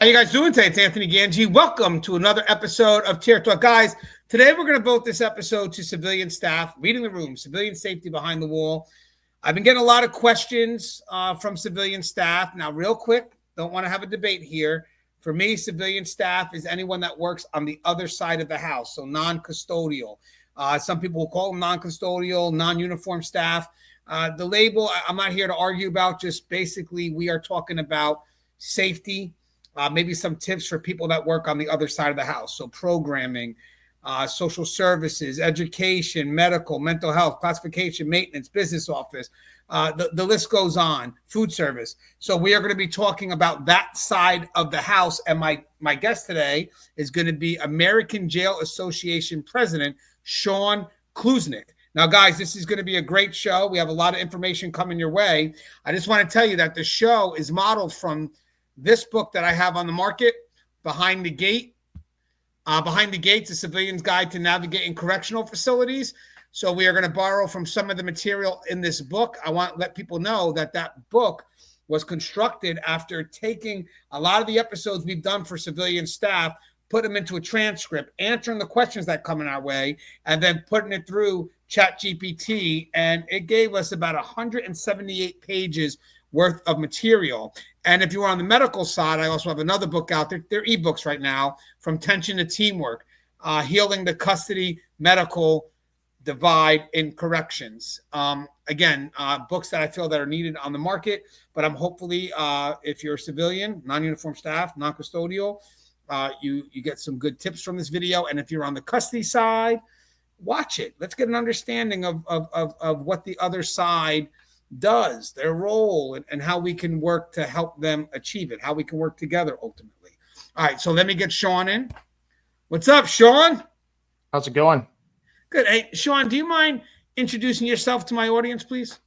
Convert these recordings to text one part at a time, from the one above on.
How you guys doing today? It's Anthony Ganji. Welcome to another episode of Chair Talk. Guys, today we're going to devote this episode to civilian staff, reading the room, civilian safety behind the wall. I've been getting a lot of questions from civilian staff. Now, real quick, don't want to have a debate here. For me, civilian staff is anyone that works on the other side of the house, so non-custodial. Some people will call them non-custodial, non-uniform staff. The label, I'm not here to argue about, just basically we are talking about safety. Maybe some tips for people that work on the other side of the house. So programming, social services, education, medical, mental health, classification, maintenance, business office. The list goes on, food service. So we are going to be talking about that side of the house. And my guest today is going to be American Jail Association President, Sean Klusnick. Now, guys, this is going to be a great show. We have a lot of information coming your way. I just want to tell you that the show is modeled from this book that I have on the market, Behind the Gate. Behind the Gates, a civilian's guide to navigating correctional facilities. So we are going to borrow from some of the material in this book. I want to let people know that that book was constructed after taking a lot of the episodes we've done for civilian staff, put them into a transcript, answering the questions that come in our way, and then putting it through ChatGPT. And it gave us about 178 pages worth of material. And if you are on the medical side, I also have another book out there. They're ebooks right now, From Tension to Teamwork, Healing the Custody Medical Divide in Corrections. Again, books that I feel that are needed on the market, but I'm hopefully, if you're a civilian, non-uniform staff, non-custodial, you get some good tips from this video. And if you're on the custody side, watch it. Let's get an understanding of what the other side does, their role, and how we can work to help them achieve it, how we can work together ultimately. All right, so let me get Sean in. What's up, Sean? How's it going? Good. Hey, Sean, do you mind introducing yourself to my audience, please?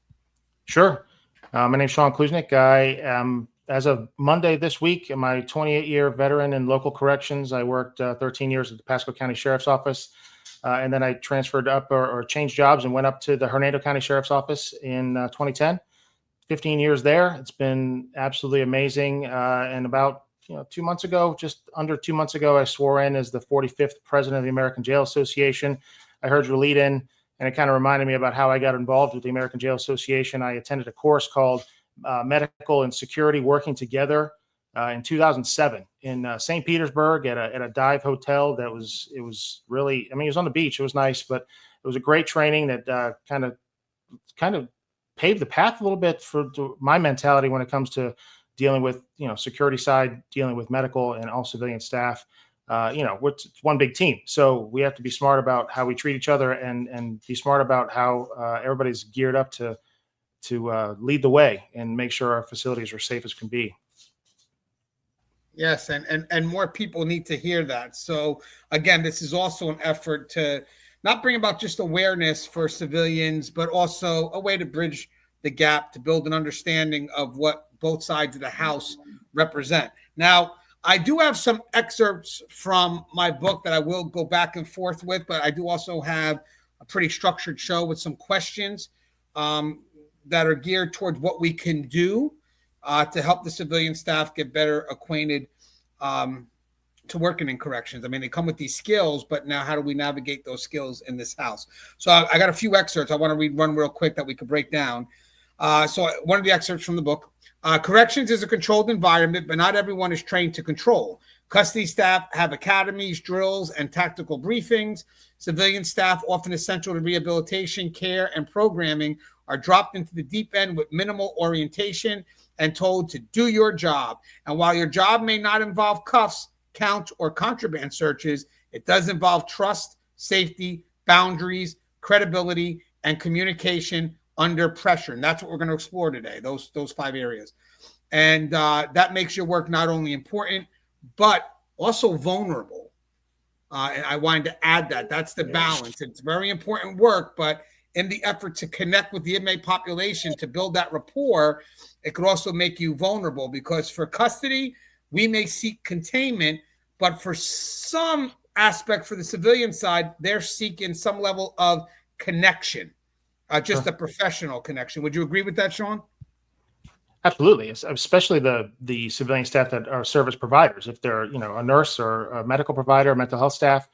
Sure. My name's Sean Klusnick. I am, as of Monday this week, I'm my 28-year veteran in local corrections. I worked 13 years at the Pasco County Sheriff's Office. And then I transferred up or changed jobs and went up to the Hernando County Sheriff's Office in 2010. 15 years there. It's been absolutely amazing. And about 2 months ago, just under 2 months ago, I swore in as the 45th president of the American Jail Association. I heard your lead in, and it kind of reminded me about how I got involved with the American Jail Association. I attended a course called Medical and Security Working Together in 2007 in St. Petersburg at a dive hotel. It was really, I mean, it was on the beach. It was nice, but it was a great training that kind of paved the path a little bit for my mentality when it comes to dealing with, security side, dealing with medical and all civilian staff. It's one big team. So we have to be smart about how we treat each other and be smart about how everybody's geared up to lead the way and make sure our facilities are safe as can be. Yes, and more people need to hear that. So again, this is also an effort to not bring about just awareness for civilians, but also a way to bridge the gap to build an understanding of what both sides of the house represent. Now, I do have some excerpts from my book that I will go back and forth with, but I do also have a pretty structured show with some questions that are geared towards what we can do to help the civilian staff get better acquainted to working in corrections. I mean, they come with these skills, but now how do we navigate those skills in this house? So I got a few excerpts. I want to read one real quick that we could break down. So one of the excerpts from the book, corrections is a controlled environment, but not everyone is trained to control. Custody staff have academies, drills, and tactical briefings. Civilian staff, often essential to rehabilitation, care, and programming, are dropped into the deep end with minimal orientation and told to do your job. And while your job may not involve cuffs, count, or contraband searches, it does involve trust, safety, boundaries, credibility, and communication under pressure. And that's what we're going to explore today, those 5 areas. And that makes your work not only important, but also vulnerable. And I wanted to add that. That's the balance. It's very important work, but in the effort to connect with the inmate population, to build that rapport, it could also make you vulnerable, because for custody, we may seek containment, but for some aspect for the civilian side, they're seeking some level of connection, just a professional connection. Would you agree with that, Sean? Absolutely, especially the civilian staff that are service providers. If they're, a nurse or a medical provider, mental health staff,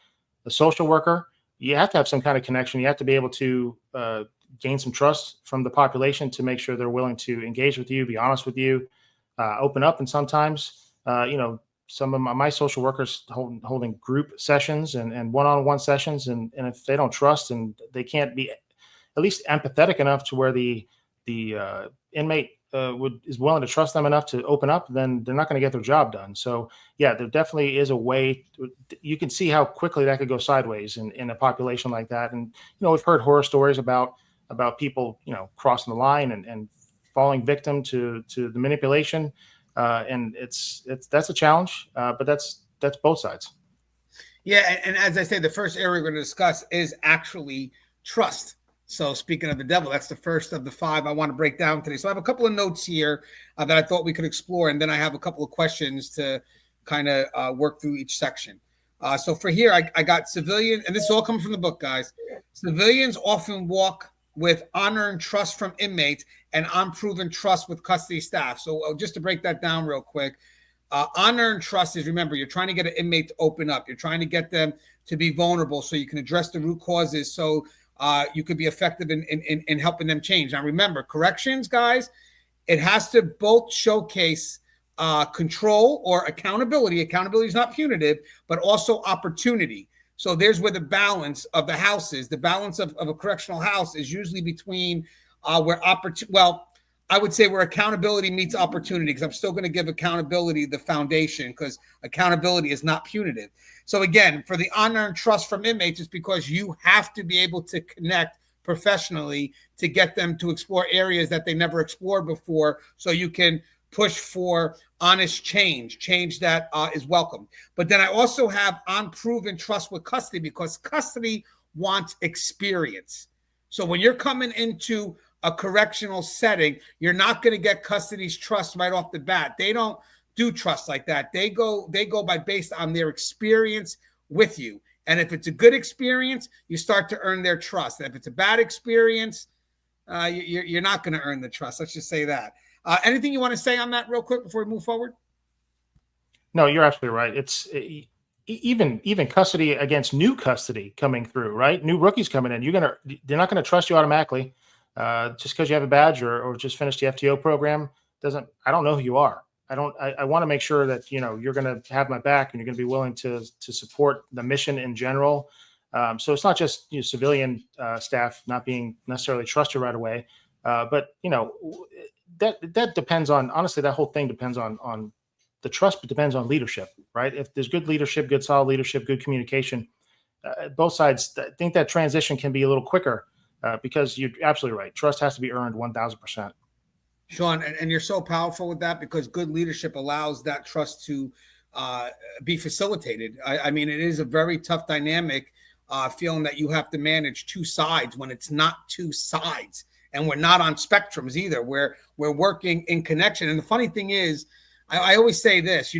a social worker, you have to have some kind of connection. You have to be able to gain some trust from the population to make sure they're willing to engage with you, be honest with you, open up. And sometimes, some of my social workers holding group sessions and one-on-one sessions, and if they don't trust and they can't be at least empathetic enough to where the inmate is willing to trust them enough to open up, then they're not going to get their job done. So yeah, there definitely is a way. You can see how quickly that could go sideways in a population like that. And we've heard horror stories about people crossing the line and falling victim to the manipulation. And that's a challenge, but that's both sides. Yeah, and as I say, the first area we're going to discuss is actually trust. So speaking of the devil, that's the first of the 5 I want to break down today. So I have a couple of notes here that I thought we could explore, and then I have a couple of questions to kind of work through each section. So for here, I got civilian, and this is all coming from the book, guys. Civilians often walk with honor and trust from inmates and unproven trust with custody staff. So just to break that down real quick, honor and trust is, remember, you're trying to get an inmate to open up. You're trying to get them to be vulnerable so you can address the root causes, so you could be effective in helping them change. Now, remember, corrections, guys, it has to both showcase control or accountability. Accountability is not punitive, but also opportunity. So there's where the balance of the house is. The balance of a correctional house is usually between where I would say where accountability meets opportunity, because I'm still going to give accountability the foundation, because accountability is not punitive. So again, for the honor and trust from inmates, it's because you have to be able to connect professionally to get them to explore areas that they never explored before, so you can push for honest change that is welcome. But then I also have unproven trust with custody, because custody wants experience. So when you're coming into a correctional setting, you're not going to get custody's trust right off the bat. They don't do trust like that. They go based on their experience with you. And if it's a good experience, you start to earn their trust. And if it's a bad experience, you're not going to earn the trust. Let's just say that. Anything you want to say on that real quick before we move forward? No, you're absolutely right. It's even custody against new custody coming through, right? New rookies coming in. They're not going to trust you automatically. Just because you have a badge or just finished the FTO program I don't know who you are. I want to make sure that, you're going to have my back and you're going to be willing to support the mission in general. So it's not just civilian staff not being necessarily trusted right away. But that depends on, honestly, that whole thing depends on the trust, but depends on leadership, right? If there's good leadership, good solid leadership, good communication, both sides, I think that transition can be a little quicker. Because you're absolutely right. Trust has to be earned 1,000%. Sean, and you're so powerful with that, because good leadership allows that trust to be facilitated. I mean, it is a very tough dynamic, feeling that you have to manage two sides when it's not two sides. And we're not on spectrums either. We're working in connection. And the funny thing is, I always say this,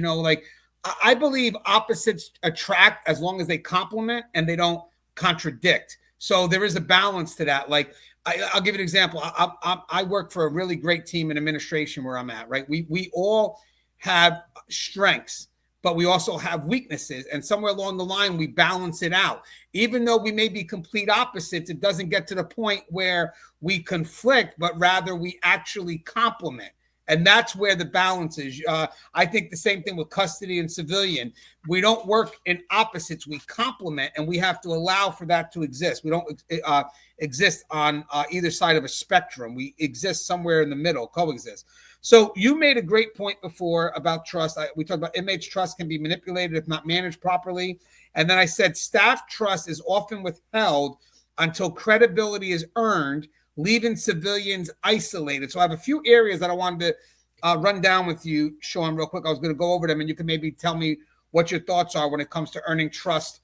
I believe opposites attract as long as they complement and they don't contradict. So there is a balance to that. Like, I'll give you an example. I work for a really great team in administration where I'm at, right? We all have strengths, but we also have weaknesses. And somewhere along the line, we balance it out. Even though we may be complete opposites, it doesn't get to the point where we conflict, but rather we actually complement. And that's where the balance is. I think the same thing with custody and civilian. We don't work in opposites. We complement, and we have to allow for that to exist. We don't exist on either side of a spectrum. We exist somewhere in the middle, coexist. So you made a great point before about trust. We talked about inmates' trust can be manipulated if not managed properly. And then I said staff trust is often withheld until credibility is earned, leaving civilians isolated. So I have a few areas that I wanted to run down with you, Sean, real quick. I was going to go over them, and you can maybe tell me what your thoughts are when it comes to earning trust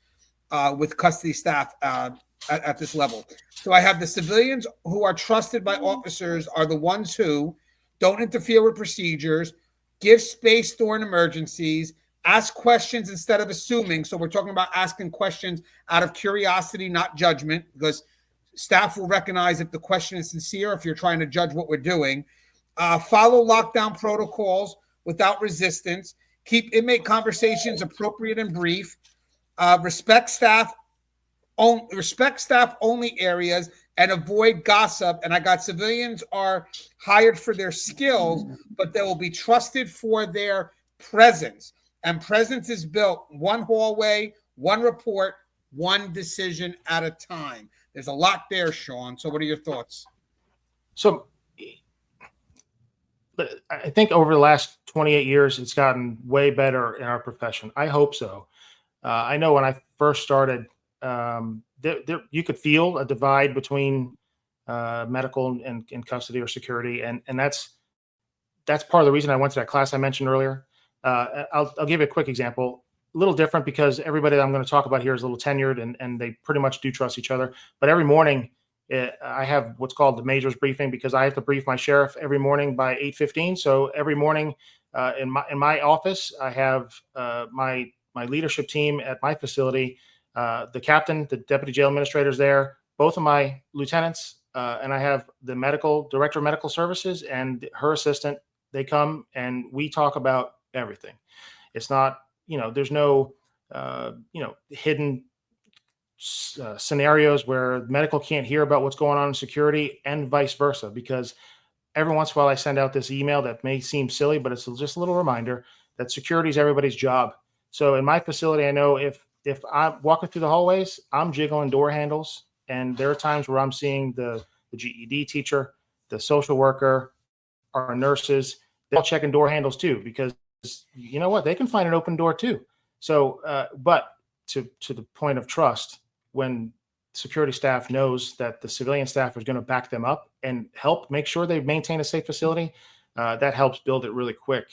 with custody staff at this level. So I have the civilians who are trusted by officers are the ones who don't interfere with procedures, give space during emergencies, ask questions instead of assuming. So we're talking about asking questions out of curiosity, not judgment, because staff will recognize if the question is sincere, if you're trying to judge what we're doing. Follow lockdown protocols without resistance. Keep inmate conversations appropriate and brief. Respect staff only areas and avoid gossip. And I got civilians are hired for their skills, but they will be trusted for their presence. And presence is built one hallway, one report, one decision at a time. There's a lot there, Sean. So what are your thoughts? So I think over the last 28 years, it's gotten way better in our profession. I hope so. I know when I first started, you could feel a divide between medical and custody or security, and that's part of the reason I went to that class I mentioned earlier. I'll give you a quick example. A little different because everybody that I'm going to talk about here is a little tenured, and they pretty much do trust each other. But every morning, I have what's called the majors briefing because I have to brief my sheriff every morning by 8:15. So every morning in my office, I have my leadership team at my facility, the captain, the deputy jail administrators there, both of my lieutenants, and I have the director of medical services and her assistant. They come and we talk about everything. It's not, there's no, hidden scenarios where medical can't hear about what's going on in security and vice versa, because every once in a while I send out this email that may seem silly, but it's just a little reminder that security is everybody's job. So in my facility, I know if I'm walking through the hallways, I'm jiggling door handles, and there are times where I'm seeing the GED teacher, the social worker, our nurses, they're all checking door handles too, because you know what? They can find an open door too. So, but to the point of trust, when security staff knows that the civilian staff is going to back them up and help make sure they maintain a safe facility, that helps build it really quick.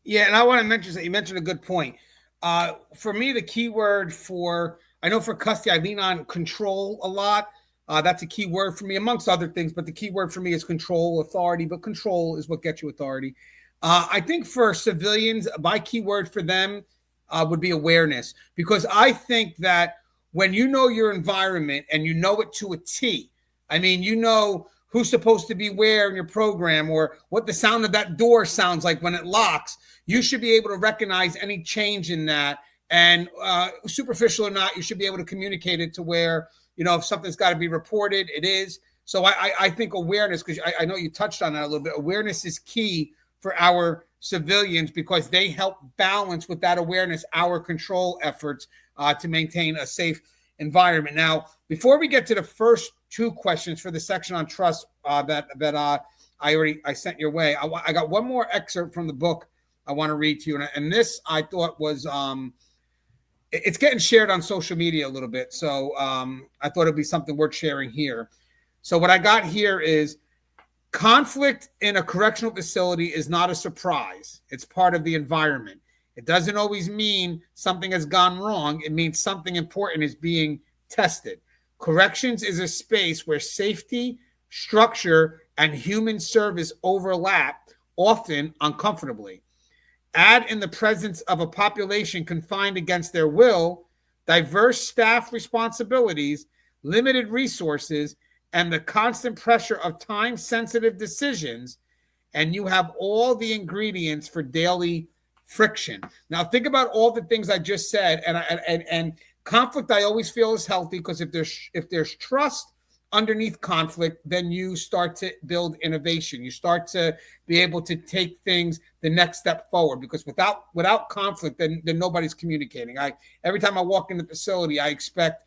Yeah, and I want to mention that you mentioned a good point. For me, the key word I know for custody, I lean on control a lot. That's a key word for me, amongst other things, but the key word for me is control, authority, but control is what gets you authority. I think for civilians, my key word for them would be awareness, because I think that when you know your environment and you know it to a T, I mean, you know who's supposed to be where in your program or what the sound of that door sounds like when it locks, you should be able to recognize any change in that. And superficial or not, you should be able to communicate it to where, if something's got to be reported, it is. So I think awareness, because I know you touched on that a little bit, awareness is key for our civilians, because they help balance with that awareness our control efforts to maintain a safe environment. Now, before we get to the first two questions for the section on trust that I sent your way, I got one more excerpt from the book I want to read to you, and this I thought was it's getting shared on social media a little bit, so I thought it'd be something worth sharing here. So what I got here is: conflict in a correctional facility is not a surprise. It's part of the environment. It doesn't always mean something has gone wrong. It means something important is being tested. Corrections is a space where safety, structure, and human service overlap, often uncomfortably. Add in the presence of a population confined against their will, diverse staff responsibilities, limited resources, and the constant pressure of time-sensitive decisions, and you have all the ingredients for daily friction. Now, think about all the things I just said, and conflict I always feel is healthy, because if there's trust underneath conflict, then you start to build innovation. You start to be able to take things the next step forward, because without conflict, then nobody's communicating. Every time I walk in the facility, I expect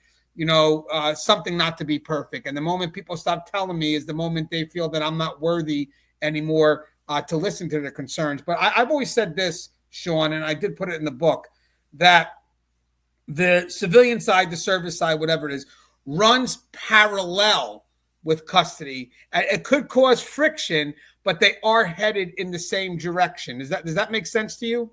something not to be perfect. And the moment people stop telling me is the moment they feel that I'm not worthy anymore to listen to their concerns. But I've always said this, Sean, and I did put it in the book, that the civilian side, the service side, whatever it is, runs parallel with custody. It could cause friction, but they are headed in the same direction. Does that make sense to you?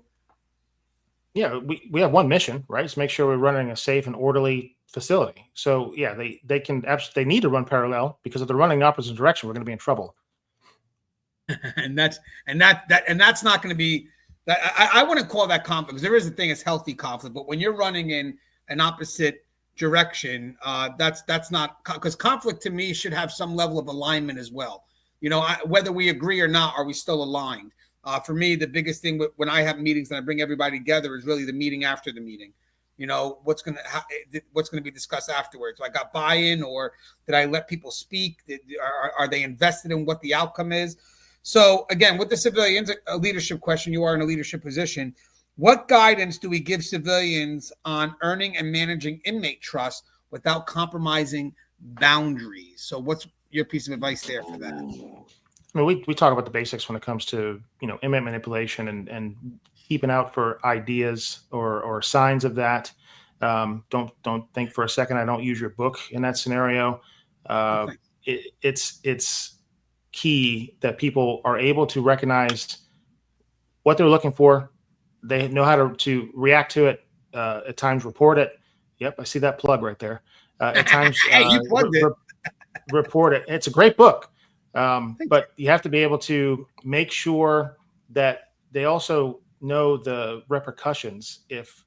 Yeah, we have one mission, right? It's make sure we're running a safe and orderly facility. So yeah, they need to run parallel, because if they're running in the opposite direction, we're going to be in trouble. and that's not going to be that. I wouldn't call that conflict, because there is a thing as healthy conflict, but when you're running in an opposite direction, that's not, because conflict to me should have some level of alignment as well. Whether we agree or not, are we still aligned? For me, the biggest thing when I have meetings and I bring everybody together is really the meeting after the meeting. What's going to be discussed afterwards. So I got buy-in, or did I let people speak? Are they invested in what the outcome is? So again, with the civilians, a leadership question, you are in a leadership position. What guidance do we give civilians on earning and managing inmate trust without compromising boundaries? So what's your piece of advice there for that? I mean, we talk about the basics when it comes to, inmate manipulation and keeping out for ideas or signs of that. Don't think for a second I don't use your book in that scenario. Okay. It's key that people are able to recognize what they're looking for. They know how to react to it. At times, report it. Yep, I see that plug right there. At times, Hey, you plugged it. Report it. It's a great book. But you have to be able to make sure that they also know the repercussions if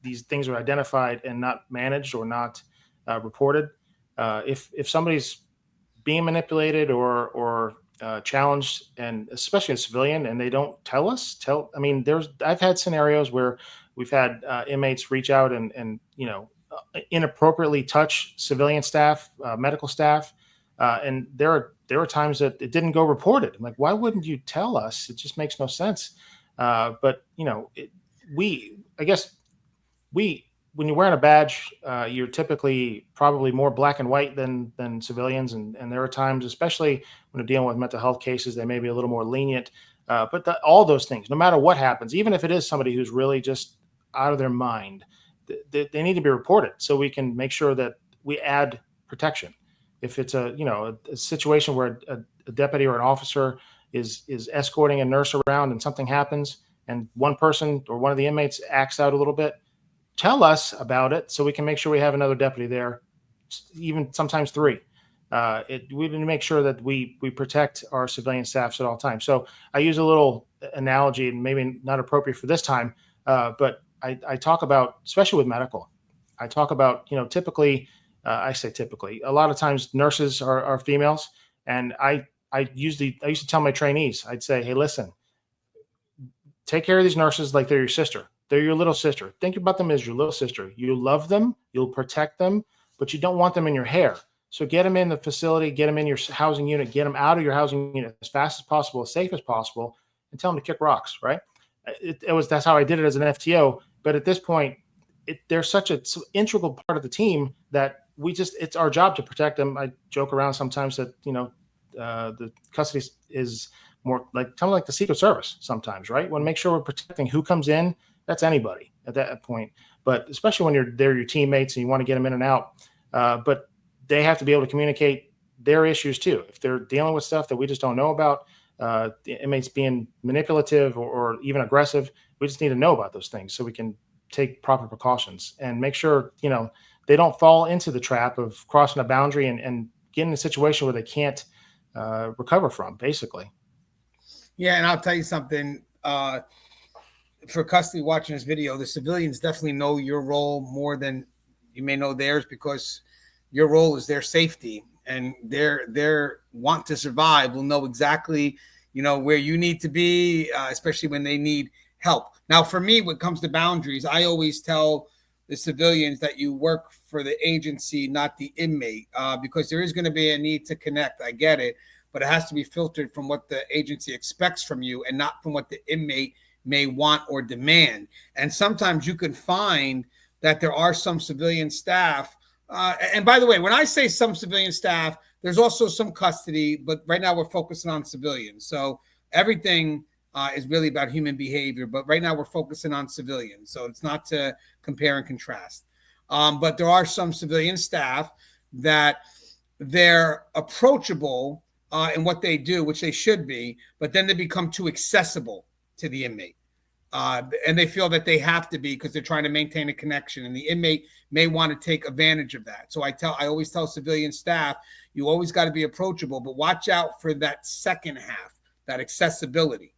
these things are identified and not managed or not reported. If somebody's being manipulated or challenged, and especially a civilian, and they don't tell us, I've had scenarios where we've had inmates reach out and inappropriately touch civilian staff, medical staff. And there are times that it didn't go reported. I'm like, why wouldn't you tell us? It just makes no sense. But when you're wearing a badge, you're typically probably more black and white than civilians. And there are times, especially when you're dealing with mental health cases, they may be a little more lenient. But all those things, no matter what happens, even if it is somebody who's really just out of their mind, they need to be reported so we can make sure that we add protection. If it's a situation where a deputy or an officer is escorting a nurse around and something happens and one person or one of the inmates acts out a little bit, tell us about it so we can make sure we have another deputy there, even sometimes three. We need to make sure that we protect our civilian staffs at all times. So I use a little analogy, and maybe not appropriate for this time, but I talk about, especially with medical, I talk about, typically, I say typically, a lot of times nurses are females. And I used to tell my trainees, I'd say, hey, listen, take care of these nurses like they're your sister. They're your little sister. Think about them as your little sister. You love them, you'll protect them, but you don't want them in your hair. So get them in the facility, get them in your housing unit, get them out of your housing unit as fast as possible, as safe as possible, and tell them to kick rocks, right? That's how I did it as an FTO. But at this point, they're such an integral part of the team that it's our job to protect them. I joke around sometimes that, the custody is more like kind of like the Secret Service sometimes, right? Want to make sure we're protecting who comes in. That's anybody at that point. But especially when they're your teammates and you want to get them in and out. But they have to be able to communicate their issues too. If they're dealing with stuff that we just don't know about, the inmates being manipulative or even aggressive, we just need to know about those things so we can take proper precautions and make sure, they don't fall into the trap of crossing a boundary and get in a situation where they can't recover from, basically. Yeah, and I'll tell you something. For custody watching this video, the civilians definitely know your role more than you may know theirs, because your role is their safety, and their want to survive will know exactly, where you need to be, especially when they need help. Now, for me, when it comes to boundaries, I always tell the civilians that you work for the agency, not the inmate, because there is going to be a need to connect. I get it, but it has to be filtered from what the agency expects from you and not from what the inmate may want or demand. And sometimes you can find that there are some civilian staff. And by the way, when I say some civilian staff, there's also some custody, but right now we're focusing on civilians. So everything is really about human behavior, but right now we're focusing on civilians. So it's not to compare and contrast. But there are some civilian staff that they're approachable in what they do, which they should be, but then they become too accessible to the inmate. And they feel that they have to be because they're trying to maintain a connection, and the inmate may want to take advantage of that. So I always tell civilian staff, you always got to be approachable, but watch out for that second half, that accessibility,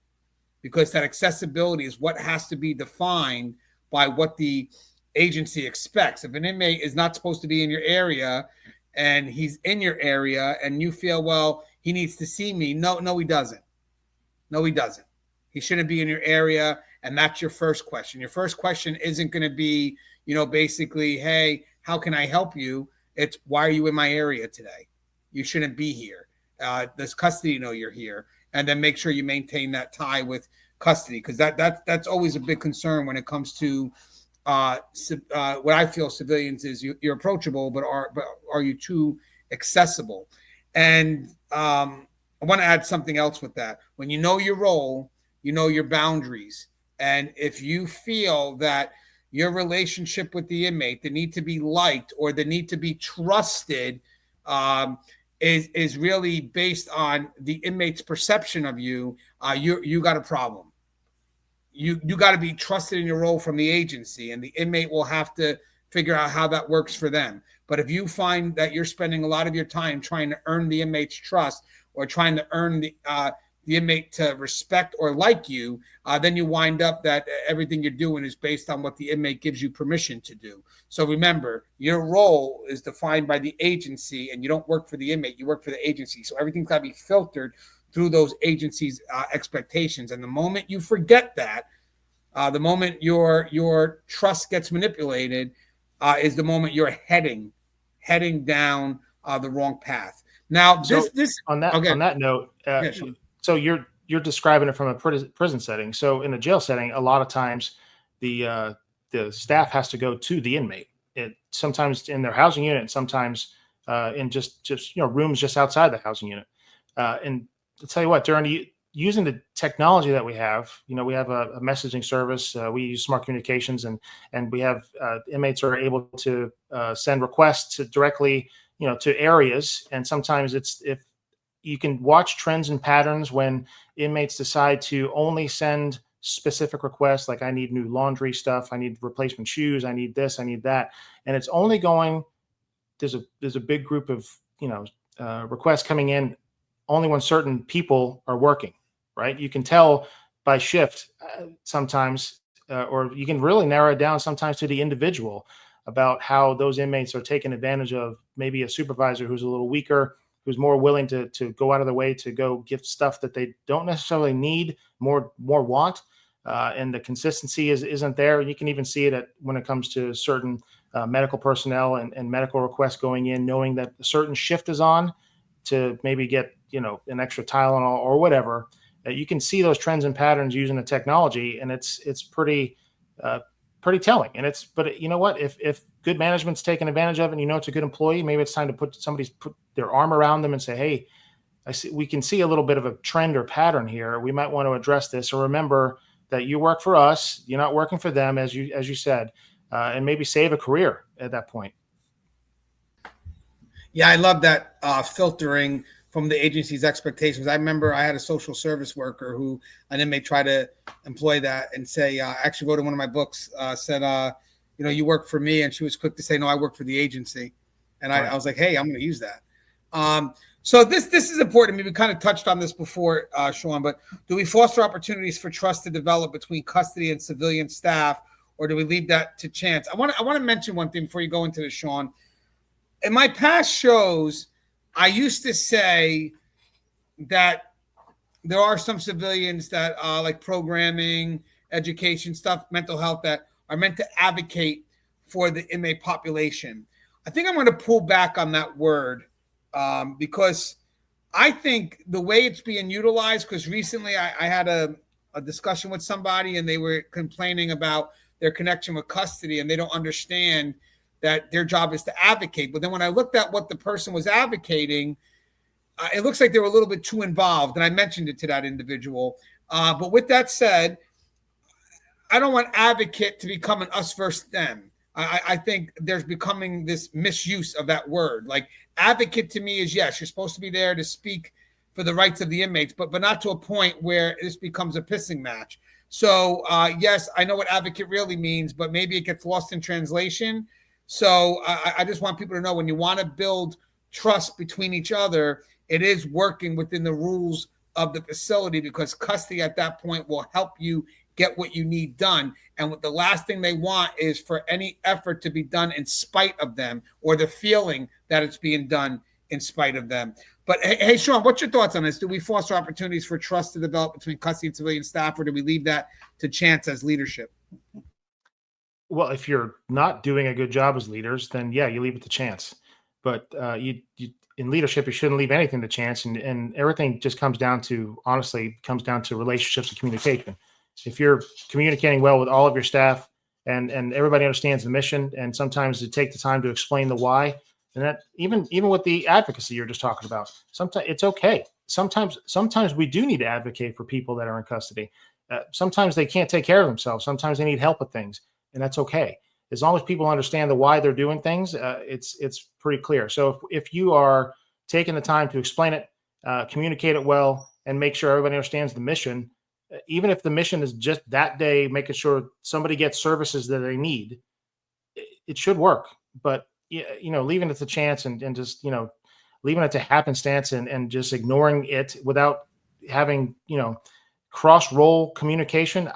because that accessibility is what has to be defined by what the agency expects. If an inmate is not supposed to be in your area and he's in your area and you feel, well, he needs to see me. No, he doesn't. No, he doesn't. He shouldn't be in your area. And that's your first question. Your first question isn't going to be, basically, hey, how can I help you? It's, why are you in my area today? You shouldn't be here. Does custody know you're here? And then make sure you maintain that tie with custody, because that's always a big concern when it comes to what I feel civilians is you're approachable, but are you too accessible? And I want to add something else with that. When you know your role, you know your boundaries. And if you feel that your relationship with the inmate, the need to be liked or the need to be trusted, is really based on the inmate's perception of you, you got a problem. You got to be trusted in your role from the agency, and the inmate will have to figure out how that works for them. But if you find that you're spending a lot of your time trying to earn the inmate's trust or trying to earn the inmate to respect or like you, then you wind up that everything you're doing is based on what the inmate gives you permission to do. So remember, your role is defined by the agency, and you don't work for the inmate, you work for the agency. So everything's got to be filtered through those agencies' expectations. And the moment you forget that, the moment your trust gets manipulated, is the moment you're heading down the wrong path. Now, on that note, yeah, sure. So you're describing it from a prison setting. So in a jail setting, a lot of times the staff has to go to the inmate. Sometimes in their housing unit, sometimes in just rooms just outside the housing unit. And I'll tell you what, during using the technology that we have a messaging service. We use smart communications, and we have inmates are able to send requests directly to areas. And sometimes if you can watch trends and patterns when inmates decide to only send specific requests, like I need new laundry stuff, I need replacement shoes, I need this, I need that, and it's only going. There's a big group of requests coming in only when certain people are working, right? You can tell by shift sometimes, or you can really narrow it down sometimes to the individual about how those inmates are taking advantage of maybe a supervisor who's a little weaker, who's more willing to go out of their way to go give stuff that they don't necessarily need, more want, and the consistency isn't there. You can even see it when it comes to certain medical personnel and medical requests going in, knowing that a certain shift is on to maybe get an extra Tylenol or whatever. You can see those trends and patterns using the technology, and it's pretty telling. And but you know what? If good management's taking advantage of it, and it's a good employee, maybe it's time to put their arm around them and say, hey, we can see a little bit of a trend or pattern here. We might want to address this. Or remember that you work for us, you're not working for them, as you said, and maybe save a career at that point. Yeah, I love that filtering from the agency's expectations. I remember I had a social service worker who an inmate tried to employ that and say, actually wrote in one of my books, said, you work for me. And she was quick to say, no, I work for the agency. And I was like, hey, I'm going to use that. So this is important to me. We kind of touched on this before, Sean, but do we foster opportunities for trust to develop between custody and civilian staff, or do we leave that to chance? I want to mention one thing before you go into this, Sean. In my past shows, I used to say that there are some civilians that like programming, education stuff, mental health, that are meant to advocate for the inmate population. I think I'm going to pull back on that word because I think the way it's being utilized, because recently I had a discussion with somebody and they were complaining about their connection with custody, and they don't understand that their job is to advocate. But then when I looked at what the person was advocating, it looks like they were a little bit too involved. And I mentioned it to that individual. But with that said, I don't want advocate to become an us versus them. I think there's becoming this misuse of that word. Like advocate to me is, yes, you're supposed to be there to speak for the rights of the inmates, but not to a point where this becomes a pissing match. So yes, I know what advocate really means, but maybe it gets lost in translation. So I just want people to know, when you want to build trust between each other, it is working within the rules of the facility, because custody at that point will help you get what you need done. And what the last thing they want is for any effort to be done in spite of them, or the feeling that it's being done in spite of them. But hey, Sean, what's your thoughts on this? Do we foster opportunities for trust to develop between custody and civilian staff, or do we leave that to chance as leadership? Well, if you're not doing a good job as leaders, then yeah, you leave it to chance. But you in leadership, you shouldn't leave anything to chance, and everything just comes down to, honestly, comes down to relationships and communication. If you're communicating well with all of your staff, and everybody understands the mission, and sometimes you take the time to explain the why, and that even with the advocacy you're just talking about, sometimes it's okay. Sometimes we do need to advocate for people that are in custody. Sometimes they can't take care of themselves. Sometimes they need help with things, and that's okay. As long as people understand the why they're doing things, it's pretty clear. So if you are taking the time to explain it, communicate it well, and make sure everybody understands the mission, even if the mission is just that day making sure somebody gets services that they need, it should work. But leaving it to chance and just leaving it to happenstance and just ignoring it without having cross role communication,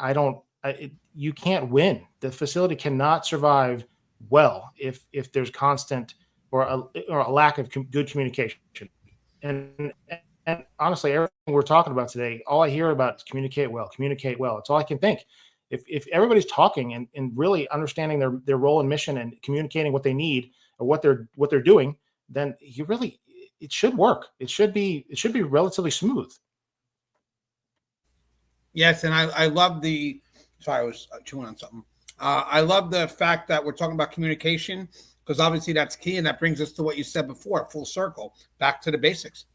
you can't win. The facility cannot survive well if there's constant or a lack of good communication. And honestly, everything we're talking about today, all I hear about is communicate well, communicate well. It's all I can think. If everybody's talking and really understanding their role and mission and communicating what they need or what they're doing, then it should work. It should be relatively smooth. Yes, and I love the. Sorry, I was chewing on something. I love the fact that we're talking about communication, because obviously that's key, and that brings us to what you said before, full circle, back to the basics.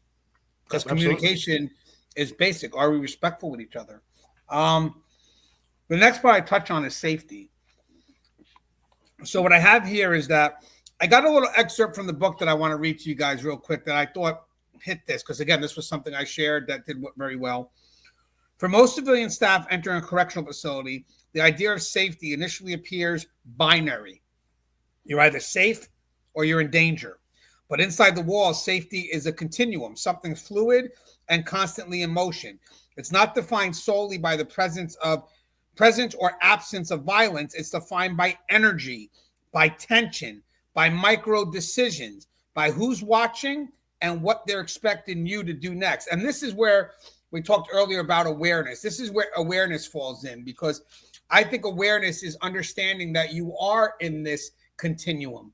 Because communication is basic. Are we respectful with each other? The next part I touch on is safety. So what I have here is that I got a little excerpt from the book that I want to read to you guys real quick that I thought hit this, because again, this was something I shared that did very well. For most civilian staff entering a correctional facility, the idea of safety initially appears binary. You're either safe or you're in danger. But inside the walls, safety is a continuum, something fluid and constantly in motion. It's not defined solely by the presence or absence of violence. It's defined by energy, by tension, by micro decisions, by who's watching and what they're expecting you to do next. And this is where we talked earlier about awareness. This is where awareness falls in, because I think awareness is understanding that you are in this continuum,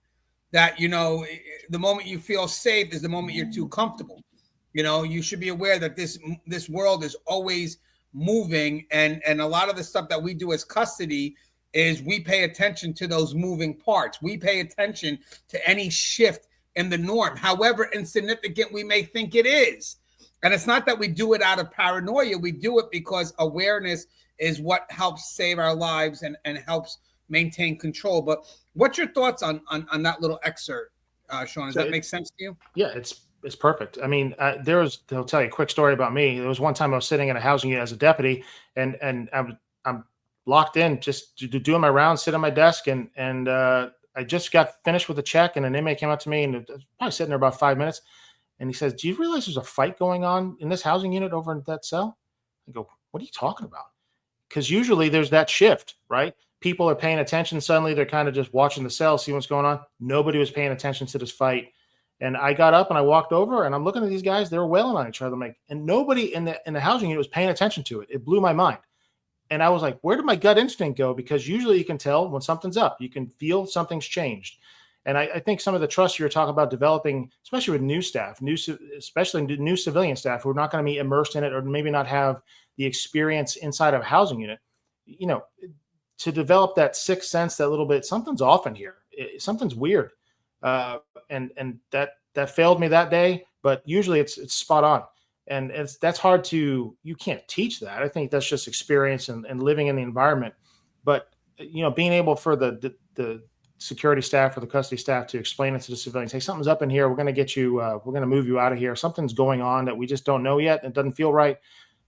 that, the moment you feel safe is the moment you're too comfortable. You should be aware that this world is always moving. And a lot of the stuff that we do as custody is we pay attention to those moving parts. We pay attention to any shift in the norm, however insignificant we may think it is. And it's not that we do it out of paranoia. We do it because awareness is what helps save our lives and helps maintain control. But what's your thoughts on that little excerpt, Sean? Does that make sense to you? Yeah, it's perfect. I mean, I'll tell you a quick story about me. There was one time I was sitting in a housing unit as a deputy, and I'm locked in just doing my rounds, sit on my desk, and I just got finished with a check, and an inmate came up to me, and I was probably sitting there about 5 minutes. And he says, "Do you realize there's a fight going on in this housing unit over in that cell?" I go, "What are you talking about?" Because usually there's that shift, right? People are paying attention. Suddenly they're kind of just watching the cell, see what's going on. Nobody was paying attention to this fight. And I got up and I walked over and I'm looking at these guys. They were wailing on each other. And nobody in the housing unit was paying attention to it. It blew my mind. And I was like, where did my gut instinct go? Because usually you can tell when something's up. You can feel something's changed. And I think some of the trust you're talking about developing, especially with new staff, especially new civilian staff who are not going to be immersed in it or maybe not have the experience inside of a housing unit, to develop that sixth sense, that little bit, something's off in here. Something's weird. And that failed me that day, but usually it's spot on. And that's hard you can't teach that. I think that's just experience and living in the environment. But, being able for the security staff or the custody staff to explain it to the civilians, hey, something's up in here. We're going to get you, we're going to move you out of here. Something's going on that we just don't know yet. It doesn't feel right.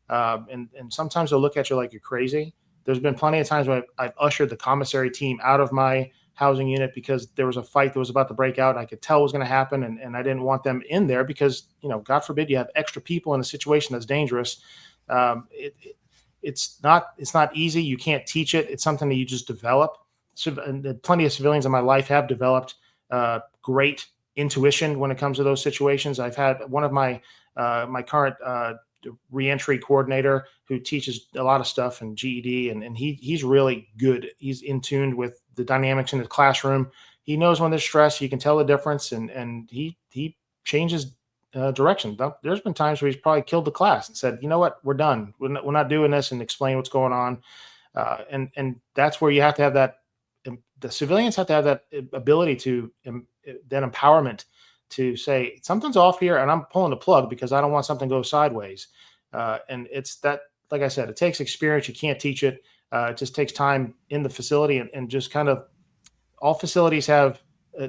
And sometimes they'll look at you like you're crazy. There's been plenty of times when I've ushered the commissary team out of my housing unit because there was a fight that was about to break out. I could tell it was going to happen. And I didn't want them in there because, God forbid you have extra people in a situation that's dangerous. It's not easy. You can't teach it. It's something that you just develop. So, and plenty of civilians in my life have developed great intuition when it comes to those situations. I've had one of my current reentry coordinator who teaches a lot of stuff in GED, and he's really good. He's in tune with the dynamics in the classroom. He knows when there's stress. You can tell the difference, and he changes direction. There's been times where he's probably killed the class and said, you know what, we're done. We're not doing this, and explain what's going on. And that's where you have to have that. The civilians have to have that ability to that empowerment to say something's off here, and I'm pulling the plug because I don't want something to go sideways. And it's that, like I said, it takes experience. You can't teach it. It just takes time in the facility, and just kind of all facilities have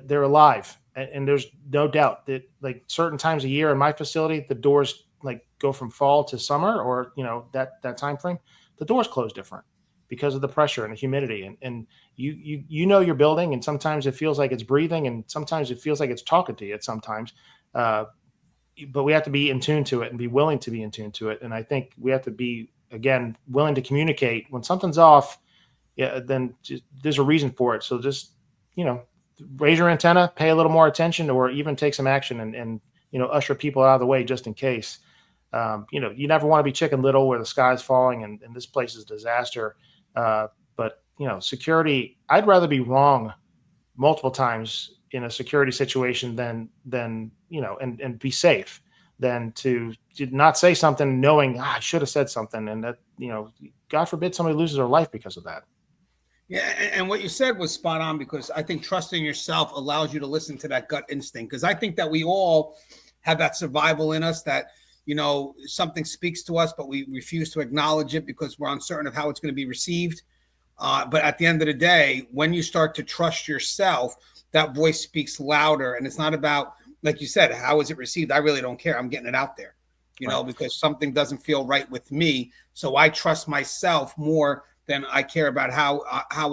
they're alive, and there's no doubt that like certain times a year in my facility, the doors like go from fall to summer, or that time frame, the doors close different because of the pressure and the humidity, and you know your building, and sometimes it feels like it's breathing, and sometimes it feels like it's talking to you at sometimes, but we have to be in tune to it and be willing to be in tune to it. And I think we have to be, again, willing to communicate when something's off. Yeah, then there's a reason for it. So just raise your antenna, pay a little more attention, or even take some action and usher people out of the way just in case. You never want to be Chicken Little where the sky's falling and this place is a disaster. But security, I'd rather be wrong multiple times in a security situation than and be safe than to not say something knowing I should have said something, and that God forbid somebody loses their life because of that. Yeah, and what you said was spot on, because I think trusting yourself allows you to listen to that gut instinct, because I think that we all have that survival in us that something speaks to us, but we refuse to acknowledge it because we're uncertain of how it's going to be received. But at the end of the day, when you start to trust yourself, that voice speaks louder. And it's not about, like you said, how is it received? I really don't care. I'm getting it out there, because something doesn't feel right with me. So I trust myself more than I care about how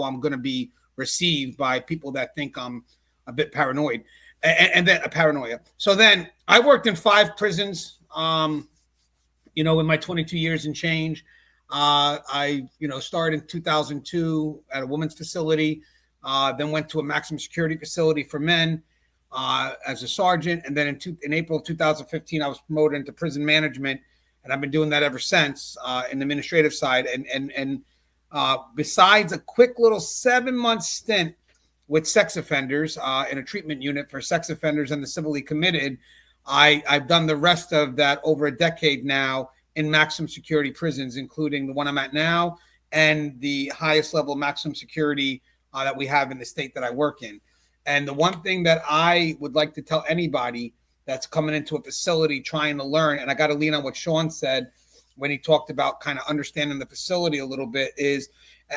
I'm going to be received by people that think I'm a bit paranoid and then a paranoia. So then I worked in 5 prisons. In my 22 years and change, I started in 2002 at a women's facility, then went to a maximum security facility for men as a sergeant. And then in April of 2015, I was promoted into prison management, and I've been doing that ever since in the administrative side. And besides a quick little 7-month stint with sex offenders in a treatment unit for sex offenders and the civilly committed, I've done the rest of that over a decade now in maximum security prisons, including the one I'm at now and the highest level maximum security that we have in the state that I work in. And the one thing that I would like to tell anybody that's coming into a facility trying to learn, and I got to lean on what Sean said when he talked about kind of understanding the facility a little bit, is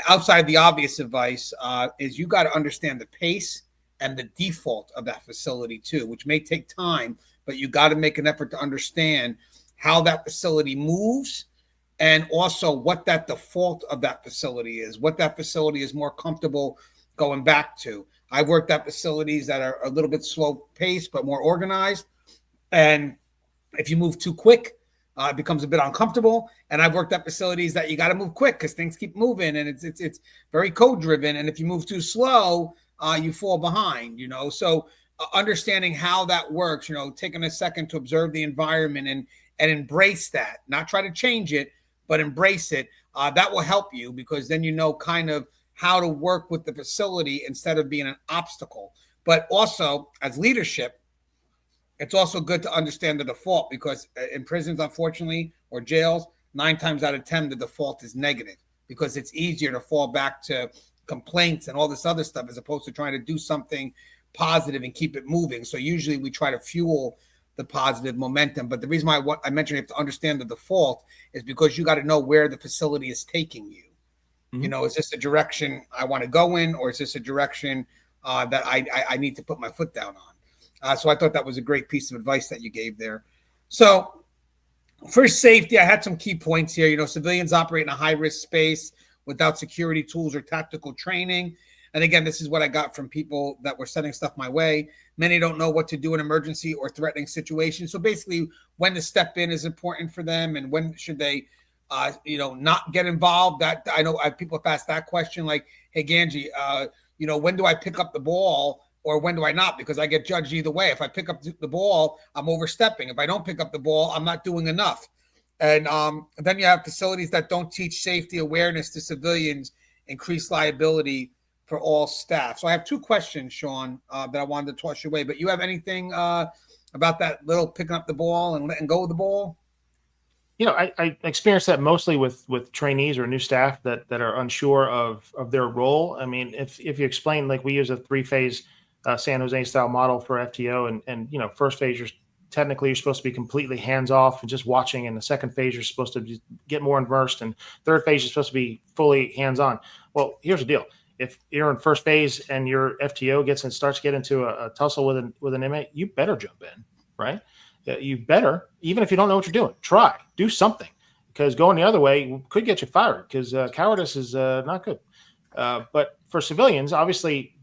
outside the obvious advice, is you got to understand the pace and the default of that facility too, which may take time, but you got to make an effort to understand how that facility moves, and also what that default of that facility is, what that facility is more comfortable going back to. I've worked at facilities that are a little bit slow paced, but more organized. And if you move too quick, it becomes a bit uncomfortable. And I've worked at facilities that you got to move quick because things keep moving, and it's very code driven. And if you move too slow, you fall behind, So understanding how that works, taking a second to observe the environment and embrace that, not try to change it, but embrace it. That will help you, because then kind of how to work with the facility instead of being an obstacle. But also as leadership, it's also good to understand the default, because in prisons, unfortunately, or jails, 9 times out of 10, the default is negative, because it's easier to fall back to complaints and all this other stuff as opposed to trying to do something positive and keep it moving. So usually we try to fuel the positive momentum. But the reason why I mentioned you have to understand the default is because you got to know where the facility is taking you. Mm-hmm. Is this a direction I want to go in, or is this a direction that I need to put my foot down on? So I thought that was a great piece of advice that you gave there. So for safety, I had some key points here. Civilians operate in a high-risk space without security tools or tactical training. And again, this is what I got from people that were sending stuff my way. Many don't know what to do in emergency or threatening situations. So basically, when to step in is important for them, and when should they, not get involved. That I know people have asked that question, like, "Hey, Ganji, when do I pick up the ball or when do I not? Because I get judged either way. If I pick up the ball, I'm overstepping. If I don't pick up the ball, I'm not doing enough. And then you have facilities that don't teach safety awareness to civilians, increase liability for all staff. So I have two questions, Sean, that I wanted to toss your way. But you have anything about that little picking up the ball and letting go of the ball? I experienced that mostly with trainees or new staff that are unsure of their role. I mean, if you explain, like we use a 3-phase San Jose style model for FTO, and first phase you're supposed to be completely hands off and just watching, and the second phase you're supposed to get more immersed, and third phase you're supposed to be fully hands on. Well, here's the deal: if you're in first phase and your FTO starts to get into a tussle with an inmate, you better jump in, right? You better, even if you don't know what you're doing, do something, because going the other way could get you fired, because cowardice is not good. But for civilians, obviously,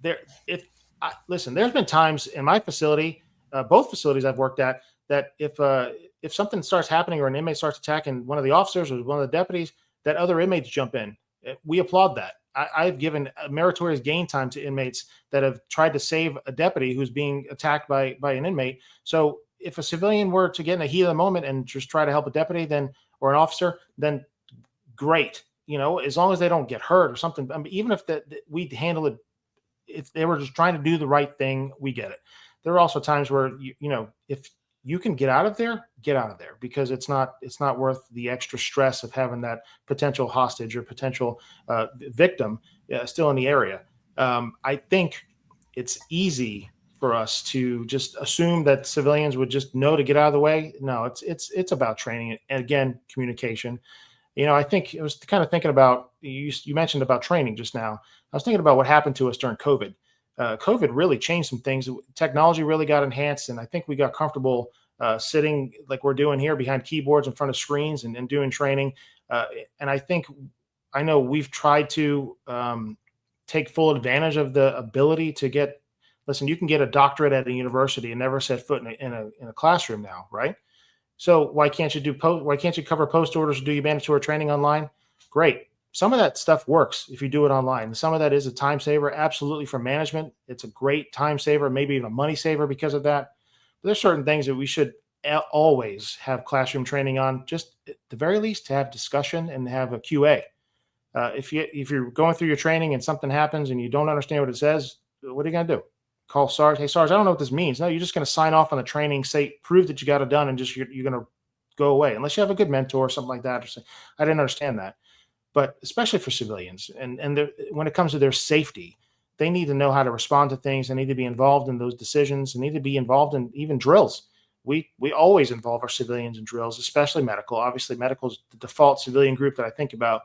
listen, there's been times in my facility, both facilities I've worked at, that if something starts happening or an inmate starts attacking one of the officers or one of the deputies, that other inmates jump in. We applaud that. I've given meritorious gain time to inmates that have tried to save a deputy who's being attacked by an inmate. So if a civilian were to get in a heat of the moment and just try to help a deputy, or an officer, then great. As long as they don't get hurt or something. I mean, even if we handle it, if they were just trying to do the right thing, we get it. There are also times where if you can get out of there, because it's not worth the extra stress of having that potential hostage or potential victim still in the area. I think it's easy for us to just assume that civilians would just know to get out of the way. No, it's about training, and again, communication. I think I was kind of thinking about, you mentioned about training just now. I was thinking about what happened to us during COVID. COVID really changed some things. Technology really got enhanced, and I think we got comfortable sitting like we're doing here behind keyboards in front of screens and doing training. And I know we've tried to take full advantage of the ability to listen, you can get a doctorate at a university and never set foot in a classroom now, right? So why can't you cover post orders or do your mandatory training online? Great. Some of that stuff works if you do it online. Some of that is a time saver, absolutely, for management. It's a great time saver, maybe even a money saver because of that. But there's certain things that we should always have classroom training on, just at the very least to have discussion and have a QA. If you're going through your training and something happens and you don't understand what it says, what are you going to do? Call Sarge. Hey, Sarge, I don't know what this means. No, you're just going to sign off on the training, say, prove that you got it done, and just you're going to go away. Unless you have a good mentor or something like that. Or say, I didn't understand that. But especially for civilians, and when it comes to their safety, they need to know how to respond to things. They need to be involved in those decisions. They need to be involved in even drills. We always involve our civilians in drills, especially medical. Obviously, medical is the default civilian group that I think about.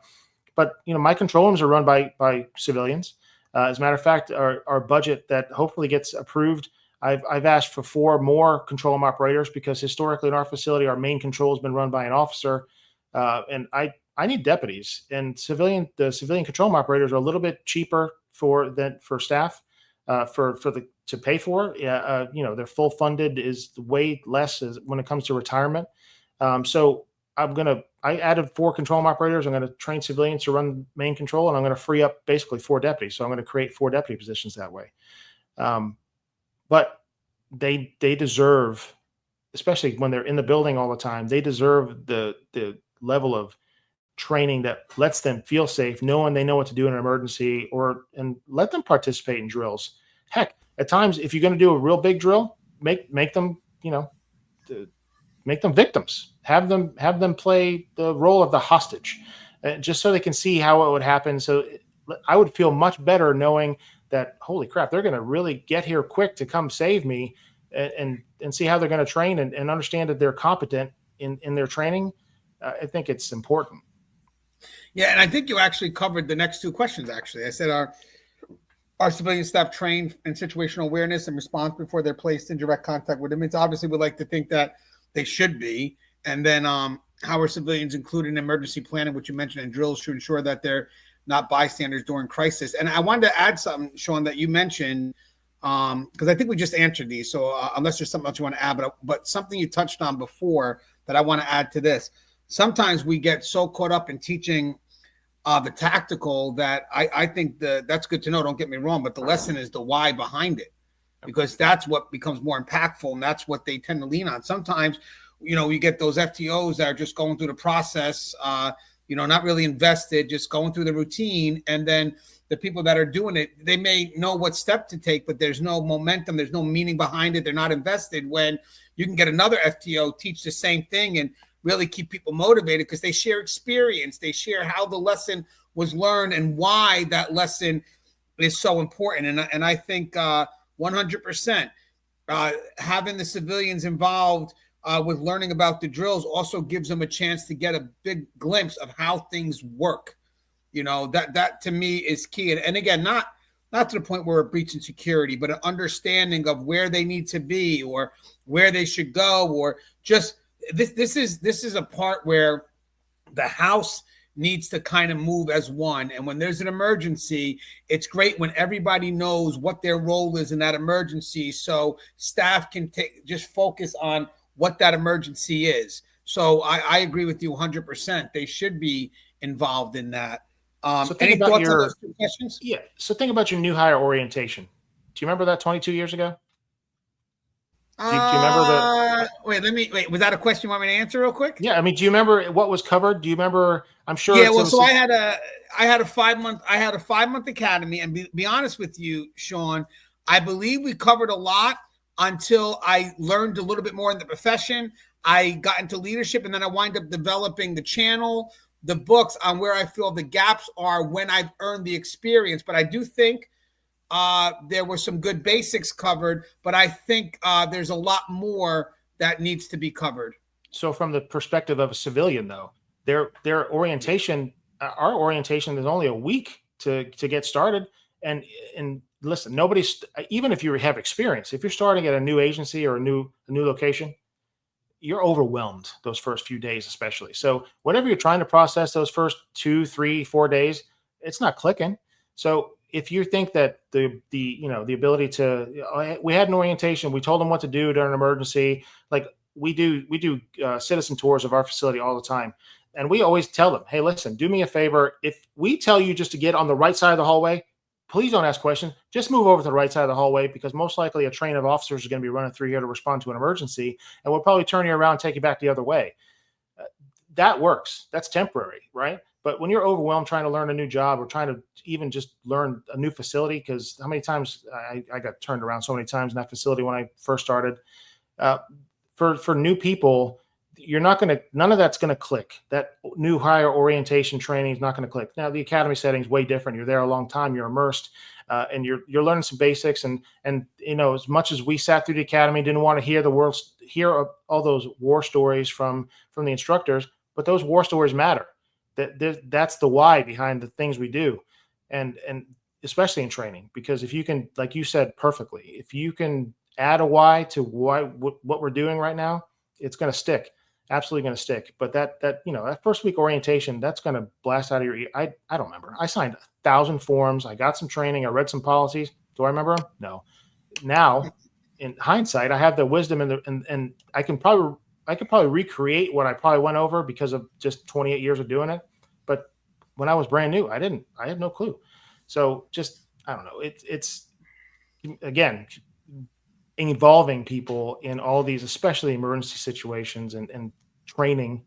But my control rooms are run by civilians. As a matter of fact, our budget that hopefully gets approved, I've asked for 4 more control room operators, because historically in our facility, our main control has been run by an officer, and I need deputies, and the civilian control room operators are a little bit cheaper for staff to pay for. Their full funded is way less when it comes to retirement. So I added 4 control room operators. I'm going to train civilians to run main control, and I'm going to free up basically 4 deputies. So I'm going to create 4 deputy positions that way. But they deserve, especially when they're in the building all the time, they deserve the level of training that lets them feel safe, knowing they know what to do in an emergency, and let them participate in drills. Heck, at times, if you're going to do a real big drill, make them, make them victims. Have them play the role of the hostage, just so they can see how it would happen. So I would feel much better knowing that, holy crap, they're going to really get here quick to come save me, and see how they're going to train and understand that they're competent in their training. I think it's important. Yeah, and I think you actually covered the next 2 questions. Actually, I said our civilian staff trained in situational awareness and response before they're placed in direct contact with inmates. Obviously, we like to think that they should be. And then how are civilians included in emergency planning, which you mentioned, in drills to ensure that they're not bystanders during crisis. And I wanted to add something, Sean, that you mentioned, because I think we just answered these. So unless there's something else you want to add, but something you touched on before that I want to add to this. Sometimes we get so caught up in teaching the tactical that I think that's good to know. Don't get me wrong, but the lesson is the why behind it. because that's what becomes more impactful, and that's what they tend to lean on. Sometimes, you get those FTOs that are just going through the process, not really invested, just going through the routine, and then the people that are doing it, they may know what step to take, but there's no momentum, there's no meaning behind it. They're not invested. When you can get another FTO teach the same thing and really keep people motivated because they share experience, they share how the lesson was learned and why that lesson is so important. And I think 100% having the civilians involved with learning about the drills also gives them a chance to get a big glimpse of how things work. That to me is key. And again, not to the point where we're breaching security, but an understanding of where they need to be or where they should go, or just this is a part where the house needs to kind of move as one. And when there's an emergency, it's great when everybody knows what their role is in that emergency, so staff can just focus on what that emergency is. So I agree with you 100%. They should be involved in that. So think any about thoughts on those two questions? Yeah. So think about your new hire orientation. Do you remember that 22 years ago? Do you remember Wait, was that a question you want me to answer real quick? Yeah. I mean, do you remember what was covered? Do you remember? I'm sure. Yeah. Well, so I had a 5-month academy, and be honest with you, Sean, I believe we covered a lot until I learned a little bit more in the profession. I got into leadership, and then I wind up developing the channel, the books on where I feel the gaps are when I've earned the experience. But I do think there were some good basics covered, but I think there's a lot more that needs to be covered. So from the perspective of a civilian, though, their orientation, our orientation is only a week to get started. And listen, even if you have experience, if you're starting at a new agency or a new location, you're overwhelmed those first few days, especially. So whatever you're trying to process those first 2, 3, 4 days, it's not clicking. So if you think that the ability to, we had an orientation, we told them what to do during an emergency. Like we do citizen tours of our facility all the time. And we always tell them, hey, listen, do me a favor. If we tell you just to get on the right side of the hallway, please don't ask questions. Just move over to the right side of the hallway, because most likely a train of officers is going to be running through here to respond to an emergency, and we'll probably turn you around and take you back the other way. That works. That's temporary, right? But when you're overwhelmed trying to learn a new job or trying to even just learn a new facility, because how many times I got turned around so many times in that facility when I first started, for new people, none of that's going to click. That new hire orientation training is not going to click. Now, the academy setting is way different. You're there a long time, you're immersed, and you're learning some basics. And as much as we sat through the academy, didn't want to hear all those war stories from the instructors, but those war stories matter. That's the why behind the things we do, and especially in training, because if you can, like you said perfectly, if you can add a why to what we're doing right now, it's going to stick. Absolutely going to stick. But that first week orientation, that's going to blast out of your ear. I don't remember. I signed 1,000 forms. I got some training. I read some policies. Do I remember them? No. Now, in hindsight, I have the wisdom and I could probably recreate what I probably went over because of just 28 years of doing it. But when I was brand new, I had no clue. So just, I don't know. It's again, involving people in all these, especially emergency situations and training.